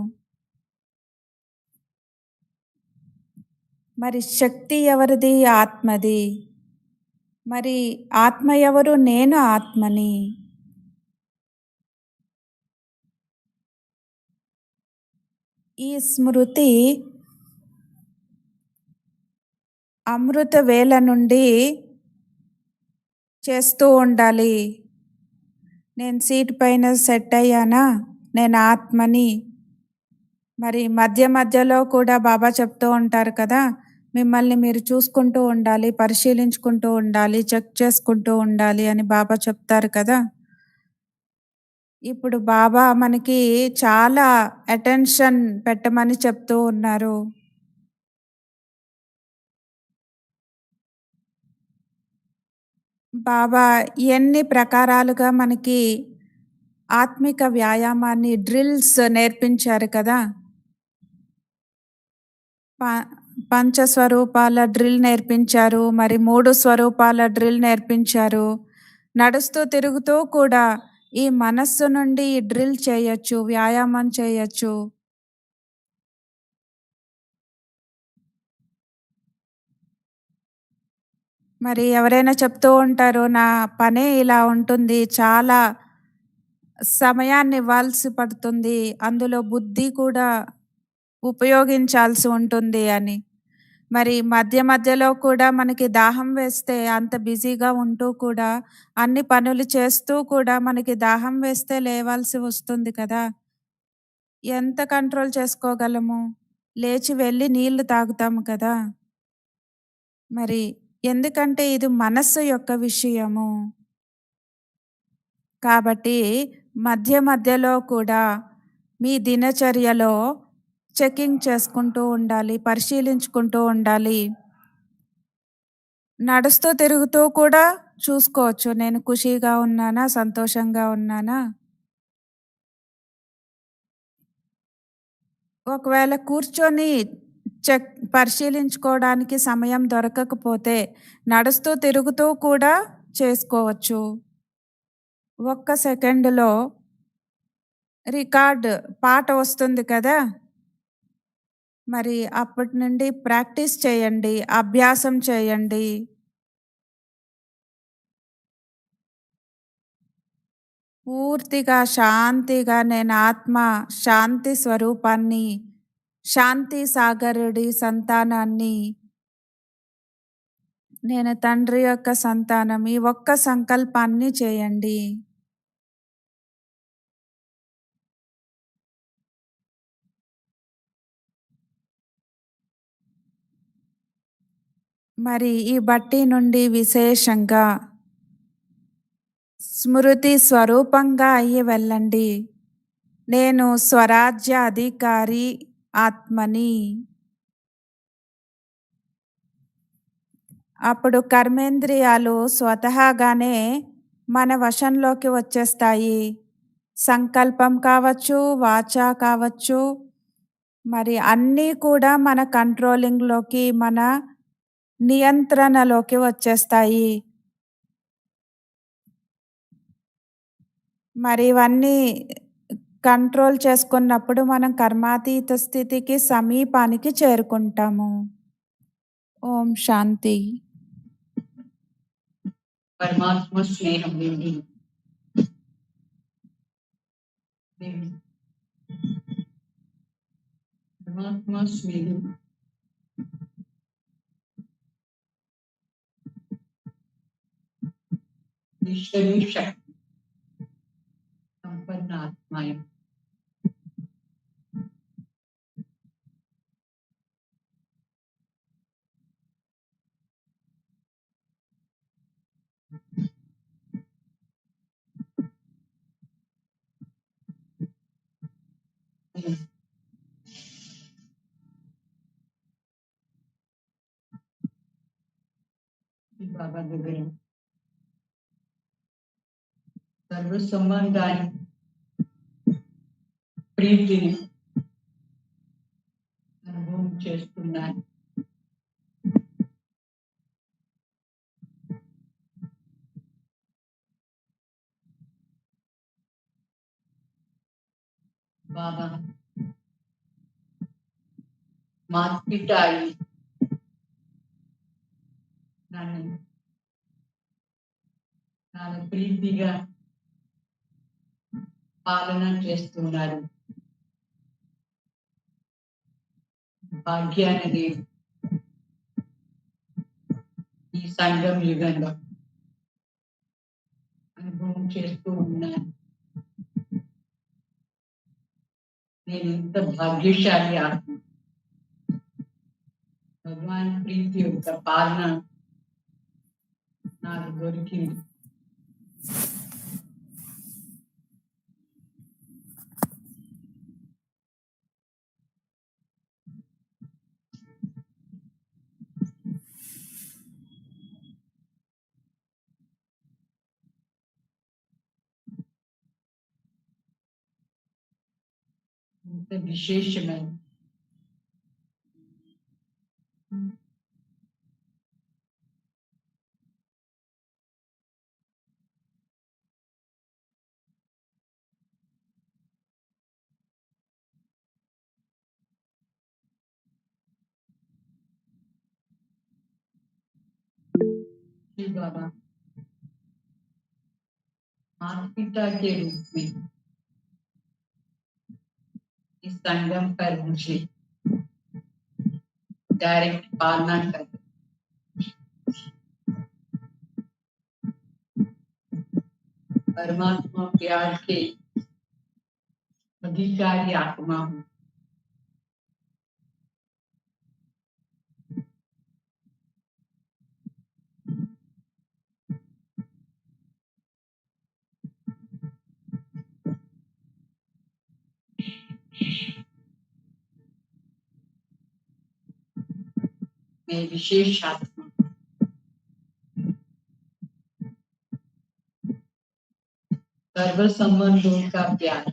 మరి శక్తి ఎవరిది? ఆత్మది. మరి ఆత్మ ఎవరు? నేను ఆత్మని. ఈ స్మృతి అమృత వేళ నుండి చేస్తూ ఉండాలి. నేను సీట్ పైన సెట్ అయ్యానా? నేను ఆత్మని. మరి మధ్య మధ్యలో కూడా బాబా చెప్తూ ఉంటారు కదా! మిమ్మల్ని మీరు చూసుకుంటూ ఉండాలి, పరిశీలించుకుంటూ ఉండాలి, చెక్ చేసుకుంటూ ఉండాలి అని బాబా చెప్తారు కదా! ఇప్పుడు బాబా మనకి చాలా అటెన్షన్ పెట్టమని చెప్తూ ఉన్నారు. బాబా ఎన్ని ప్రకారాలుగా మనకి ఆత్మిక వ్యాయామాన్ని డ్రిల్స్ నేర్పించారు కదా! ప పంచస్వరూపాల డ్రిల్ నేర్పించారు. మరి 3 స్వరూపాల డ్రిల్ నేర్పించారు. నడుస్తూ తిరుగుతూ కూడా ఈ మనస్సు నుండి ఈ డ్రిల్ చేయొచ్చు, వ్యాయామం చేయొచ్చు. మరి ఎవరైనా చెప్తూ ఉంటారు, నా పనే ఇలా ఉంటుంది. చాలా సమయాన్ని ఇవ్వాల్సి పడుతుంది. అందులో బుద్ధి కూడా ఉపయోగించాల్సి ఉంటుంది అని. మరి మధ్య మధ్యలో కూడా మనకి దాహం వేస్తే అంత బిజీగా ఉంటూ కూడా అన్ని పనులు చేస్తూ కూడా మనకి దాహం వేస్తే లేవాల్సి వస్తుంది కదా! ఎంత కంట్రోల్ చేసుకోగలము? లేచి వెళ్ళి నీళ్లు తాగుతాము కదా! మరి ఎందుకంటే ఇది మనస్సు యొక్క విషయము. కాబట్టి మధ్య మధ్యలో కూడా మీ దినచర్యలో చెకింగ్ చేసుకుంటూ ఉండాలి, పరిశీలించుకుంటూ ఉండాలి. నడుస్తూ తిరుగుతూ కూడా చూసుకోవచ్చు. నేను ఖుషీగా ఉన్నానా? సంతోషంగా ఉన్నానా? ఒకవేళ కూర్చొని పరిశీలించుకోవడానికి సమయం దొరకకపోతే నడుస్తూ తిరుగుతూ కూడా చేసుకోవచ్చు. ఒక్క సెకండులో రికార్డ్ పాట వస్తుంది కదా! మరి అప్పటి నుండి ప్రాక్టీస్ చేయండి. అభ్యాసం చేయండి. పూర్తిగా శాంతిగా నేను ఆత్మ, శాంతి స్వరూపాన్ని, శాంతి సాగరుడి సంతానాన్ని, నేను తండ్రి యొక్క సంతానం. ఈ ఒక్క సంకల్పాన్ని చేయండి. మరి ఈ బట్టి నుండి విశేషంగా స్మృతి స్వరూపంగా అయ్యి వెళ్ళండి. నేను స్వరాజ్య అధికారి ఆత్మని. అప్పుడు కర్మేంద్రియాలు స్వతహాగానే మన వశంలోకి వచ్చేస్తాయి. సంకల్పం కావచ్చు, వాచ కావచ్చు, మరి అన్నీ కూడా మన కంట్రోలింగ్‌లోకి, మన నియంత్రణలోకి వచ్చేస్తాయి. మరి ఇవన్నీ కంట్రోల్ చేసుకున్నప్పుడు మనం కర్మాతీత స్థితికి సమీపానికి చేరుకుంటాము. ఓం శాంతి. పరమాత్మ స్నేహం నుండి పరమాత్మ స్నేహం ఈశ్వరీ శక్తి సంపన్న ఆత్మయం. బాబా దగ్గర సర్వ సంబంధాన్ని, ప్రీతిని అనుభవం చేస్తున్నాను. బాబా మాత్పితాయి నన్ను చాలా ప్రీతిగా పాలన చేస్తున్నారు. భాగ్యానికి ఈ సంఘం యుగంలో అనుభవం చేస్తూ ఉన్నాను. నేను ఇంత భాగ్యశాలి ఆత్మ. భగవాన్ ప్రీతి యొక్క పాలన నాకు దొరికింది. ఇంత విశేషమైన श्री बाबा माता पिता के रूप में इस संगम पर मुझे डायरेक्ट पालना कर परमात्मा प्यार के अधिकारी आत्मा हूँ। मैं विशेष आत्मा सर्व संबंधों का प्यार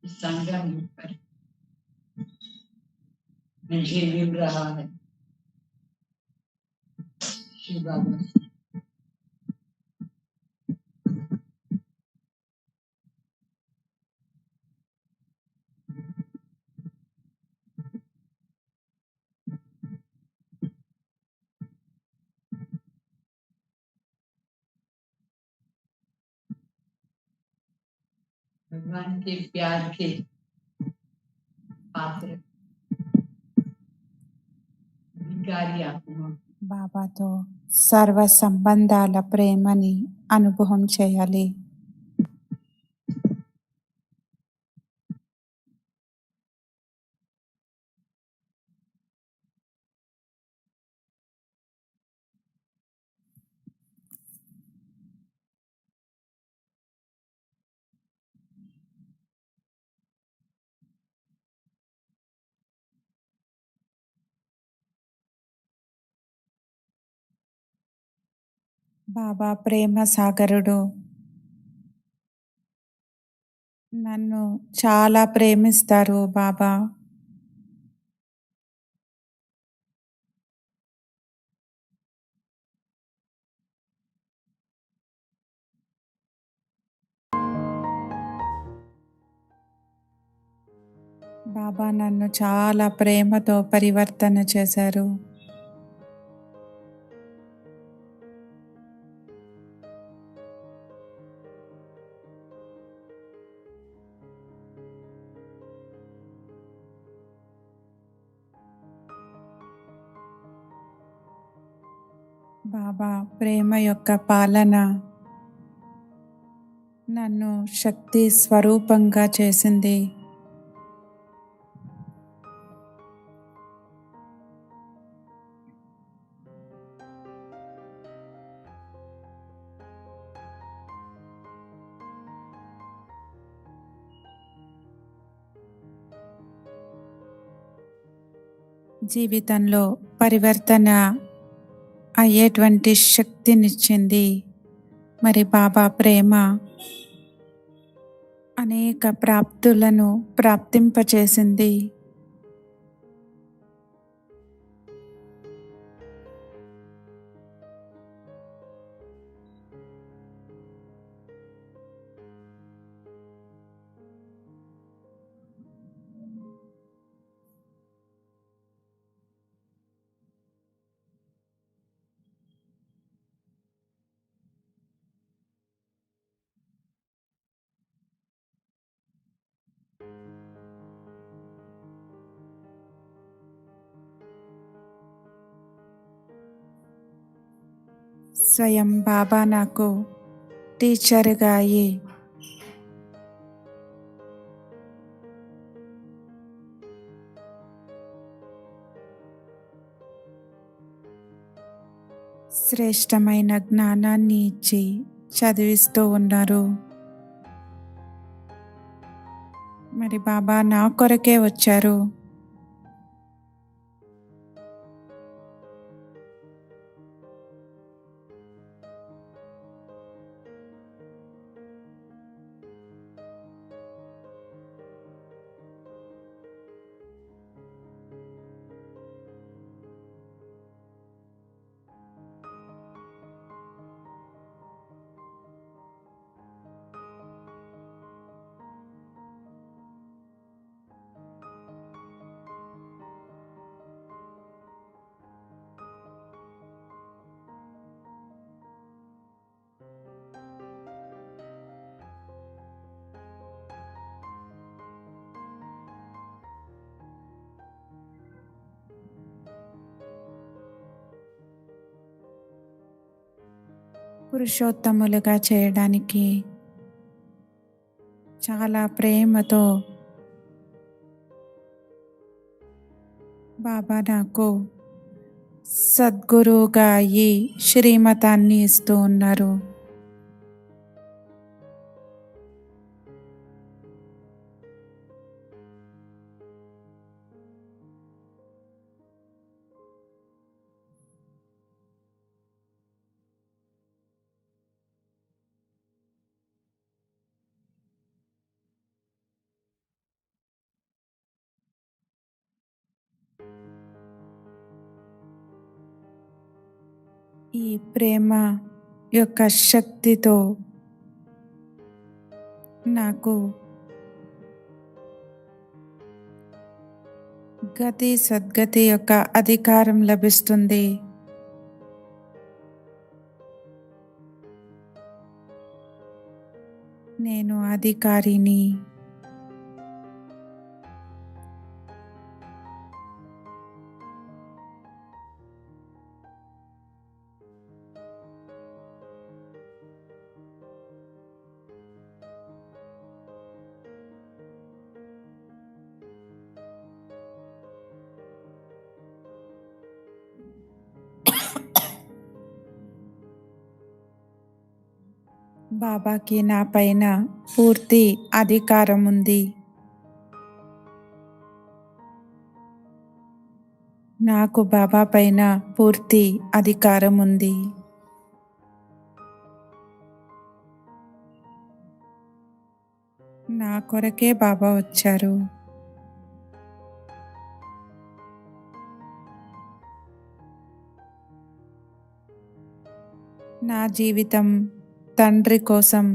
इस संगम पर मुझे मिल रहा है। श्री बाबा भगवान के प्यार के पात्र अधिकारी आत्मा బాబాతో సర్వ సంబంధాల ప్రేమని అనుభవం చేయాలి. బాబా ప్రేమ సాగరుడు నన్ను చాలా ప్రేమిస్తారు. బాబా బాబా నన్ను చాలా ప్రేమతో పరివర్తన చేశారు. బాబా ప్రేమ యొక్క పాలన నన్ను శక్తి స్వరూపంగా చేసింది. జీవితంలో పరివర్తన అయ్యేటువంటి శక్తినిచ్చింది. మరి బాబా ప్రేమ అనేక ప్రాప్తులను ప్రాప్తింపచేసింది. స్వయం బాబా నాకు టీచర్గా అయ్యి శ్రేష్టమైన జ్ఞానాన్ని ఇచ్చి చదివిస్తూ ఉన్నారు. మరి బాబా నా కొరకే వచ్చారు. పురుషోత్తములుగా చేయడానికి చాలా ప్రేమతో బాబా నాకు సద్గురువుగా అయ్యి శ్రీమతాన్ని ఇస్తూ ఉన్నారు. ఈ ప్రేమ యొక్క శక్తితో నాకు గతి సద్గతి యొక్క అధికారం లభిస్తుంది. నేను అధికారిని. బాబాకి నా పైన పూర్తి అధికారం ఉంది. నాకు బాబా పైన పూర్తి అధికారం ఉంది. నా కొరకే బాబా వచ్చారు. నా జీవితం తండ్రి కోసం.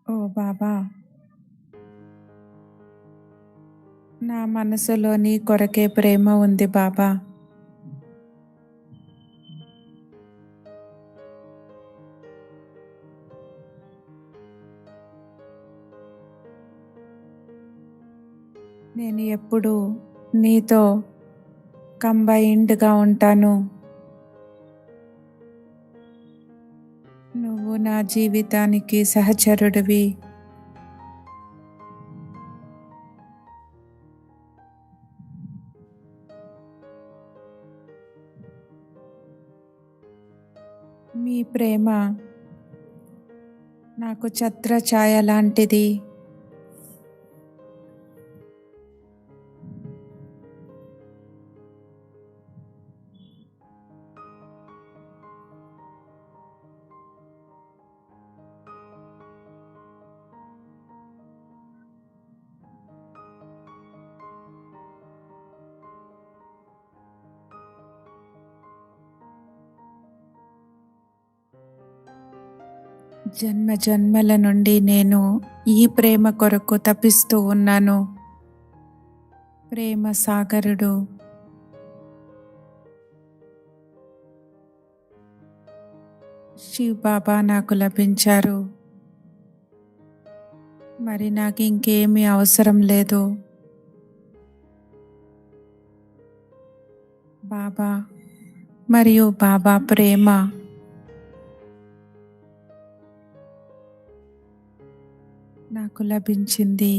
ఓ బాబా, నా మనసులో నీ కొరకే ప్రేమ ఉంది బాబా. నేను ఎప్పుడూ నీతో కంబైన్డ్గా ఉంటాను. నువ్వు నా జీవితానికి సహచరుడివి. మీ ప్రేమ నాకు ఛత్రఛాయ లాంటిది. జన్మ జన్మల నుండి నేను ఈ ప్రేమ కొరకు తపిస్తూ ఉన్నాను. ప్రేమ సాగరుడు శివ్ బాబా నాకు లభించారు. మరి నాకు ఇంకేమీ అవసరం లేదు. బాబా మరియు బాబా ప్రేమ నాకు లభించింది.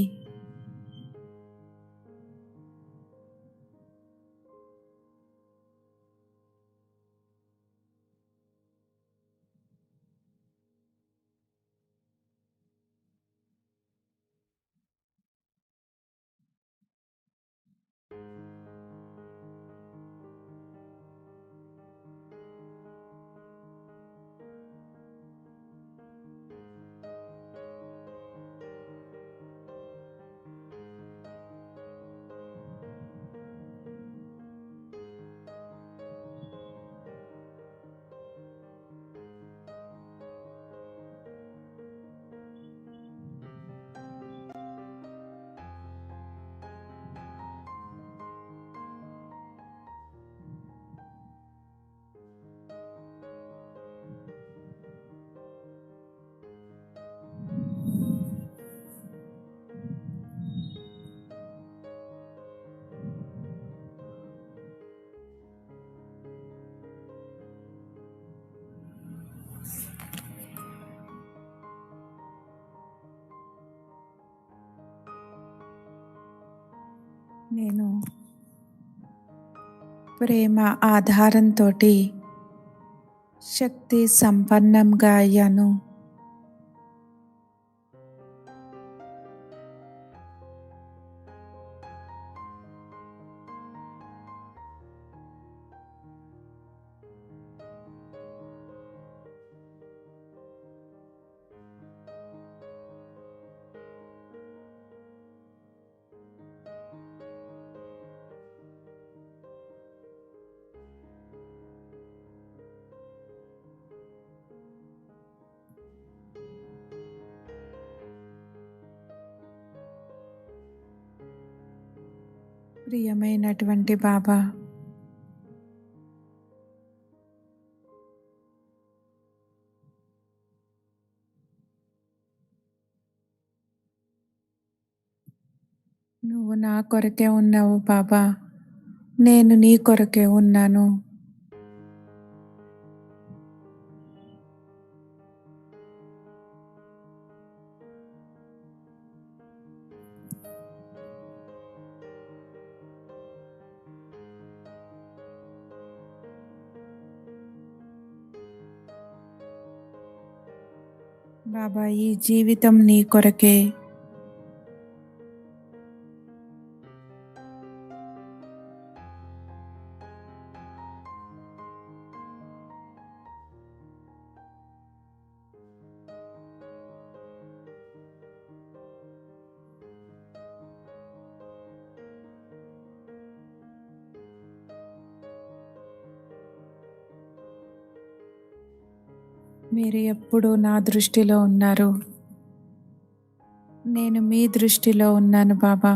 నేను ప్రేమ ఆధారంతో శక్తి సంపన్నంగా అయ్యాను. ప్రియమైనటువంటి బాబా, నువ్వు నా కొరకే ఉన్నావు బాబా, నేను నీ కొరకే ఉన్నాను. బాబా, ఈ జీవితం నీ కొరకే. మీరు ఎప్పుడూ నా దృష్టిలో ఉన్నారు. నేను మీ దృష్టిలో ఉన్నాను బాబా.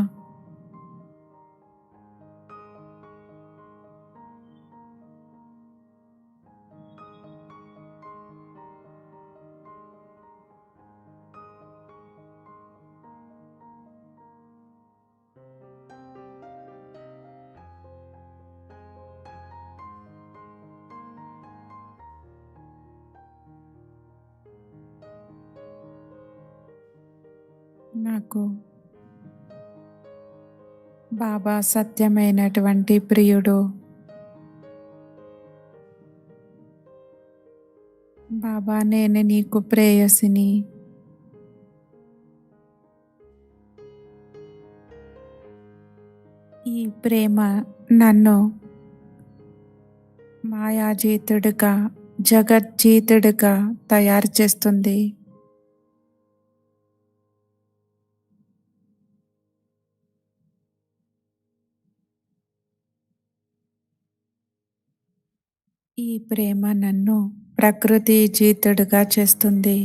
నాకు బాబా సత్యమైనటువంటి ప్రియుడు. బాబా, నేను నీకు ప్రేయసిని. ఈ ప్రేమ నన్ను మాయాజీతుడిగా, జగజ్జీతుడిగా తయారు చేస్తుంది. ఈ ప్రేమ నన్ను ప్రకృతి జీతుడిగా చేస్తుంది.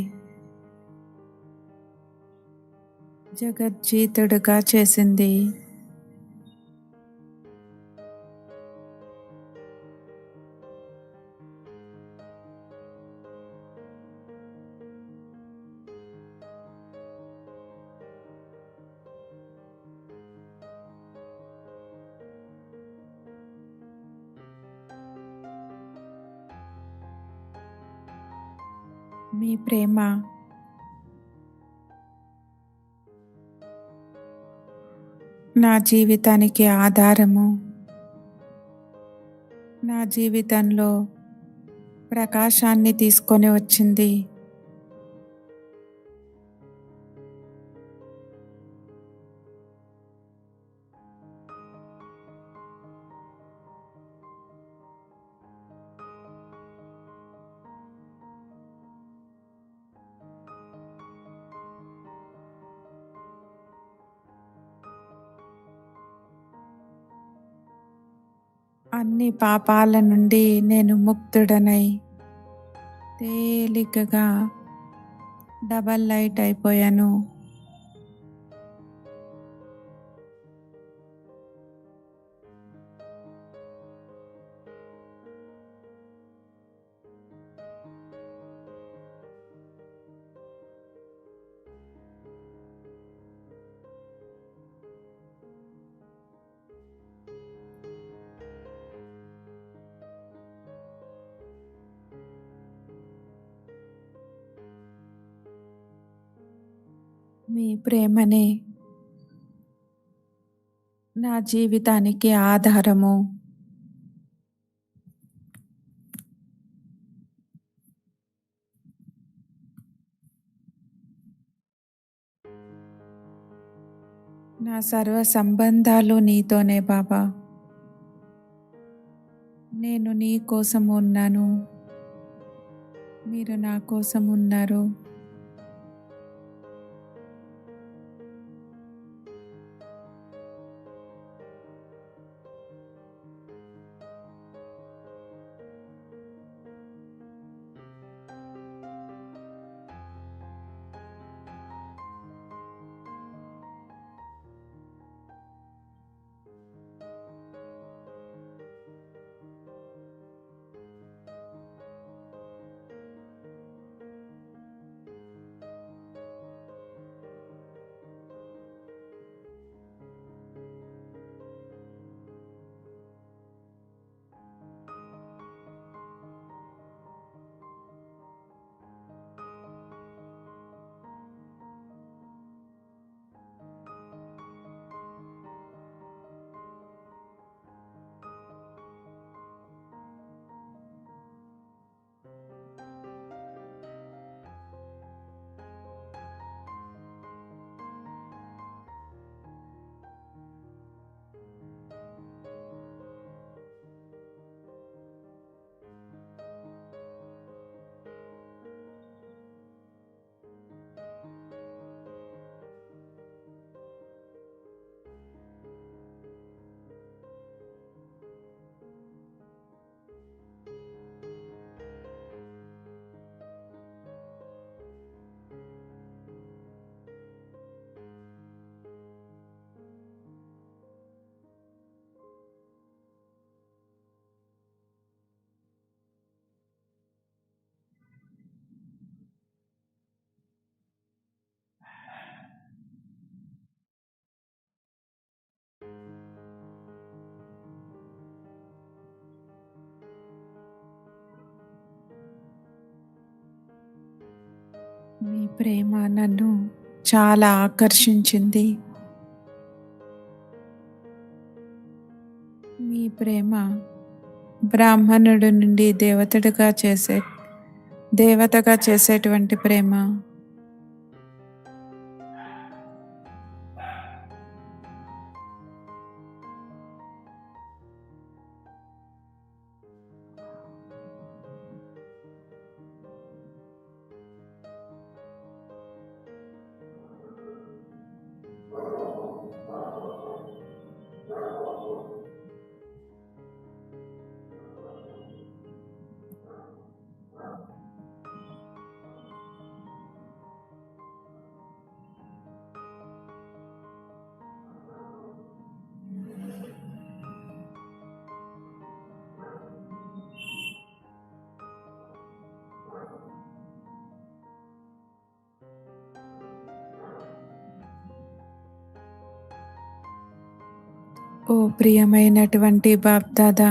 జగజ్జీతుడుగా చేసింది. మీ ప్రేమ నా జీవితానికి ఆధారము. నా జీవితంలో ప్రకాశాన్ని తీసుకొని వచ్చింది. అన్ని పాపాల నుండి నేను ముక్తుడనై తేలికగా డబల్ లైట్ అయిపోయాను. మీ ప్రేమనే నా జీవితానికి ఆధారము. నా సర్వ సంబంధాలు నీతోనే బాబా. నేను నీ కోసం ఉన్నాను, మీరు నా కోసం ఉన్నారు. మీ ప్రేమ నన్ను చాలా ఆకర్షించింది. మీ ప్రేమ బ్రాహ్మణుడి నుండి దేవతగా చేసేటువంటి ప్రేమ. ఓ ప్రియమైనటువంటి బాప్దాదా,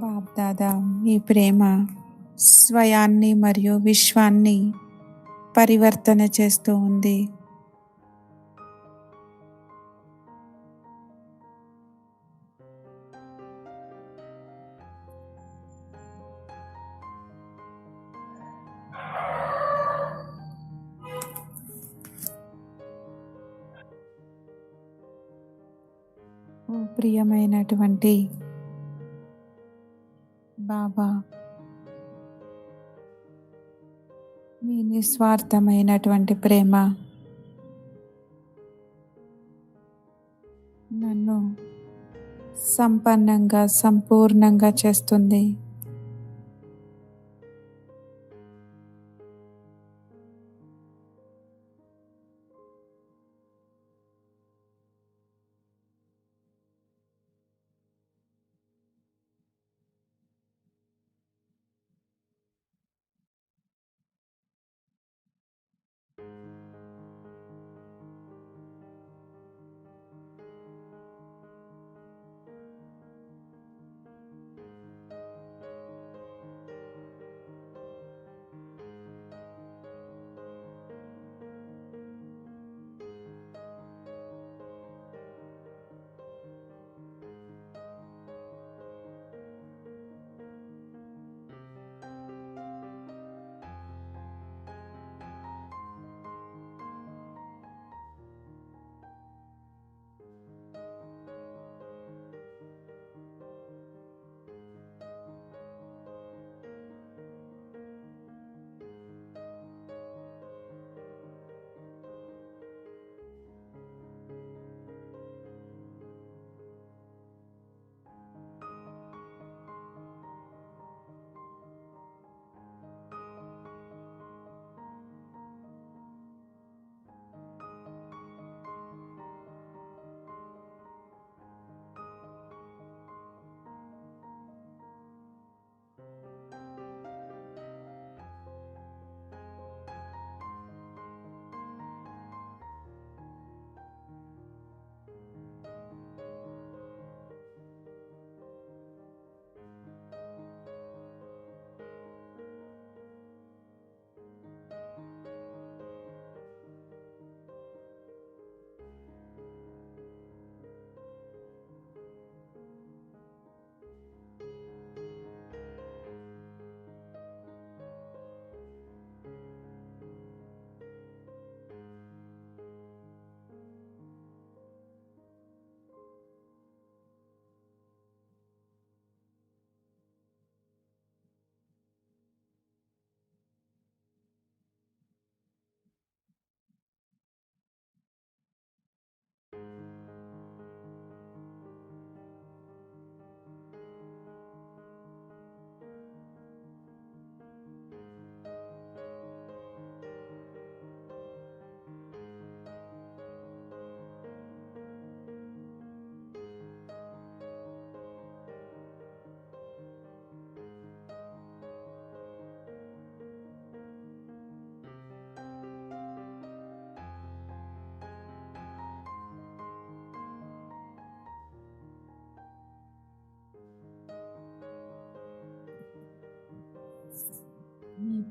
బాప్దాదా మీ ప్రేమ స్వయాన్ని మరియు విశ్వాన్ని పరివర్తన చేస్తూ ఉంది. ఓ ప్రియమైనటువంటి బాబా, మీ నిస్వార్థమైనటువంటి ప్రేమ నన్ను సంపన్నంగా సంపూర్ణంగా చేస్తుంది.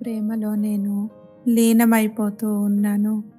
ప్రేమలో నేను లీనమైపోతూ ఉన్నాను.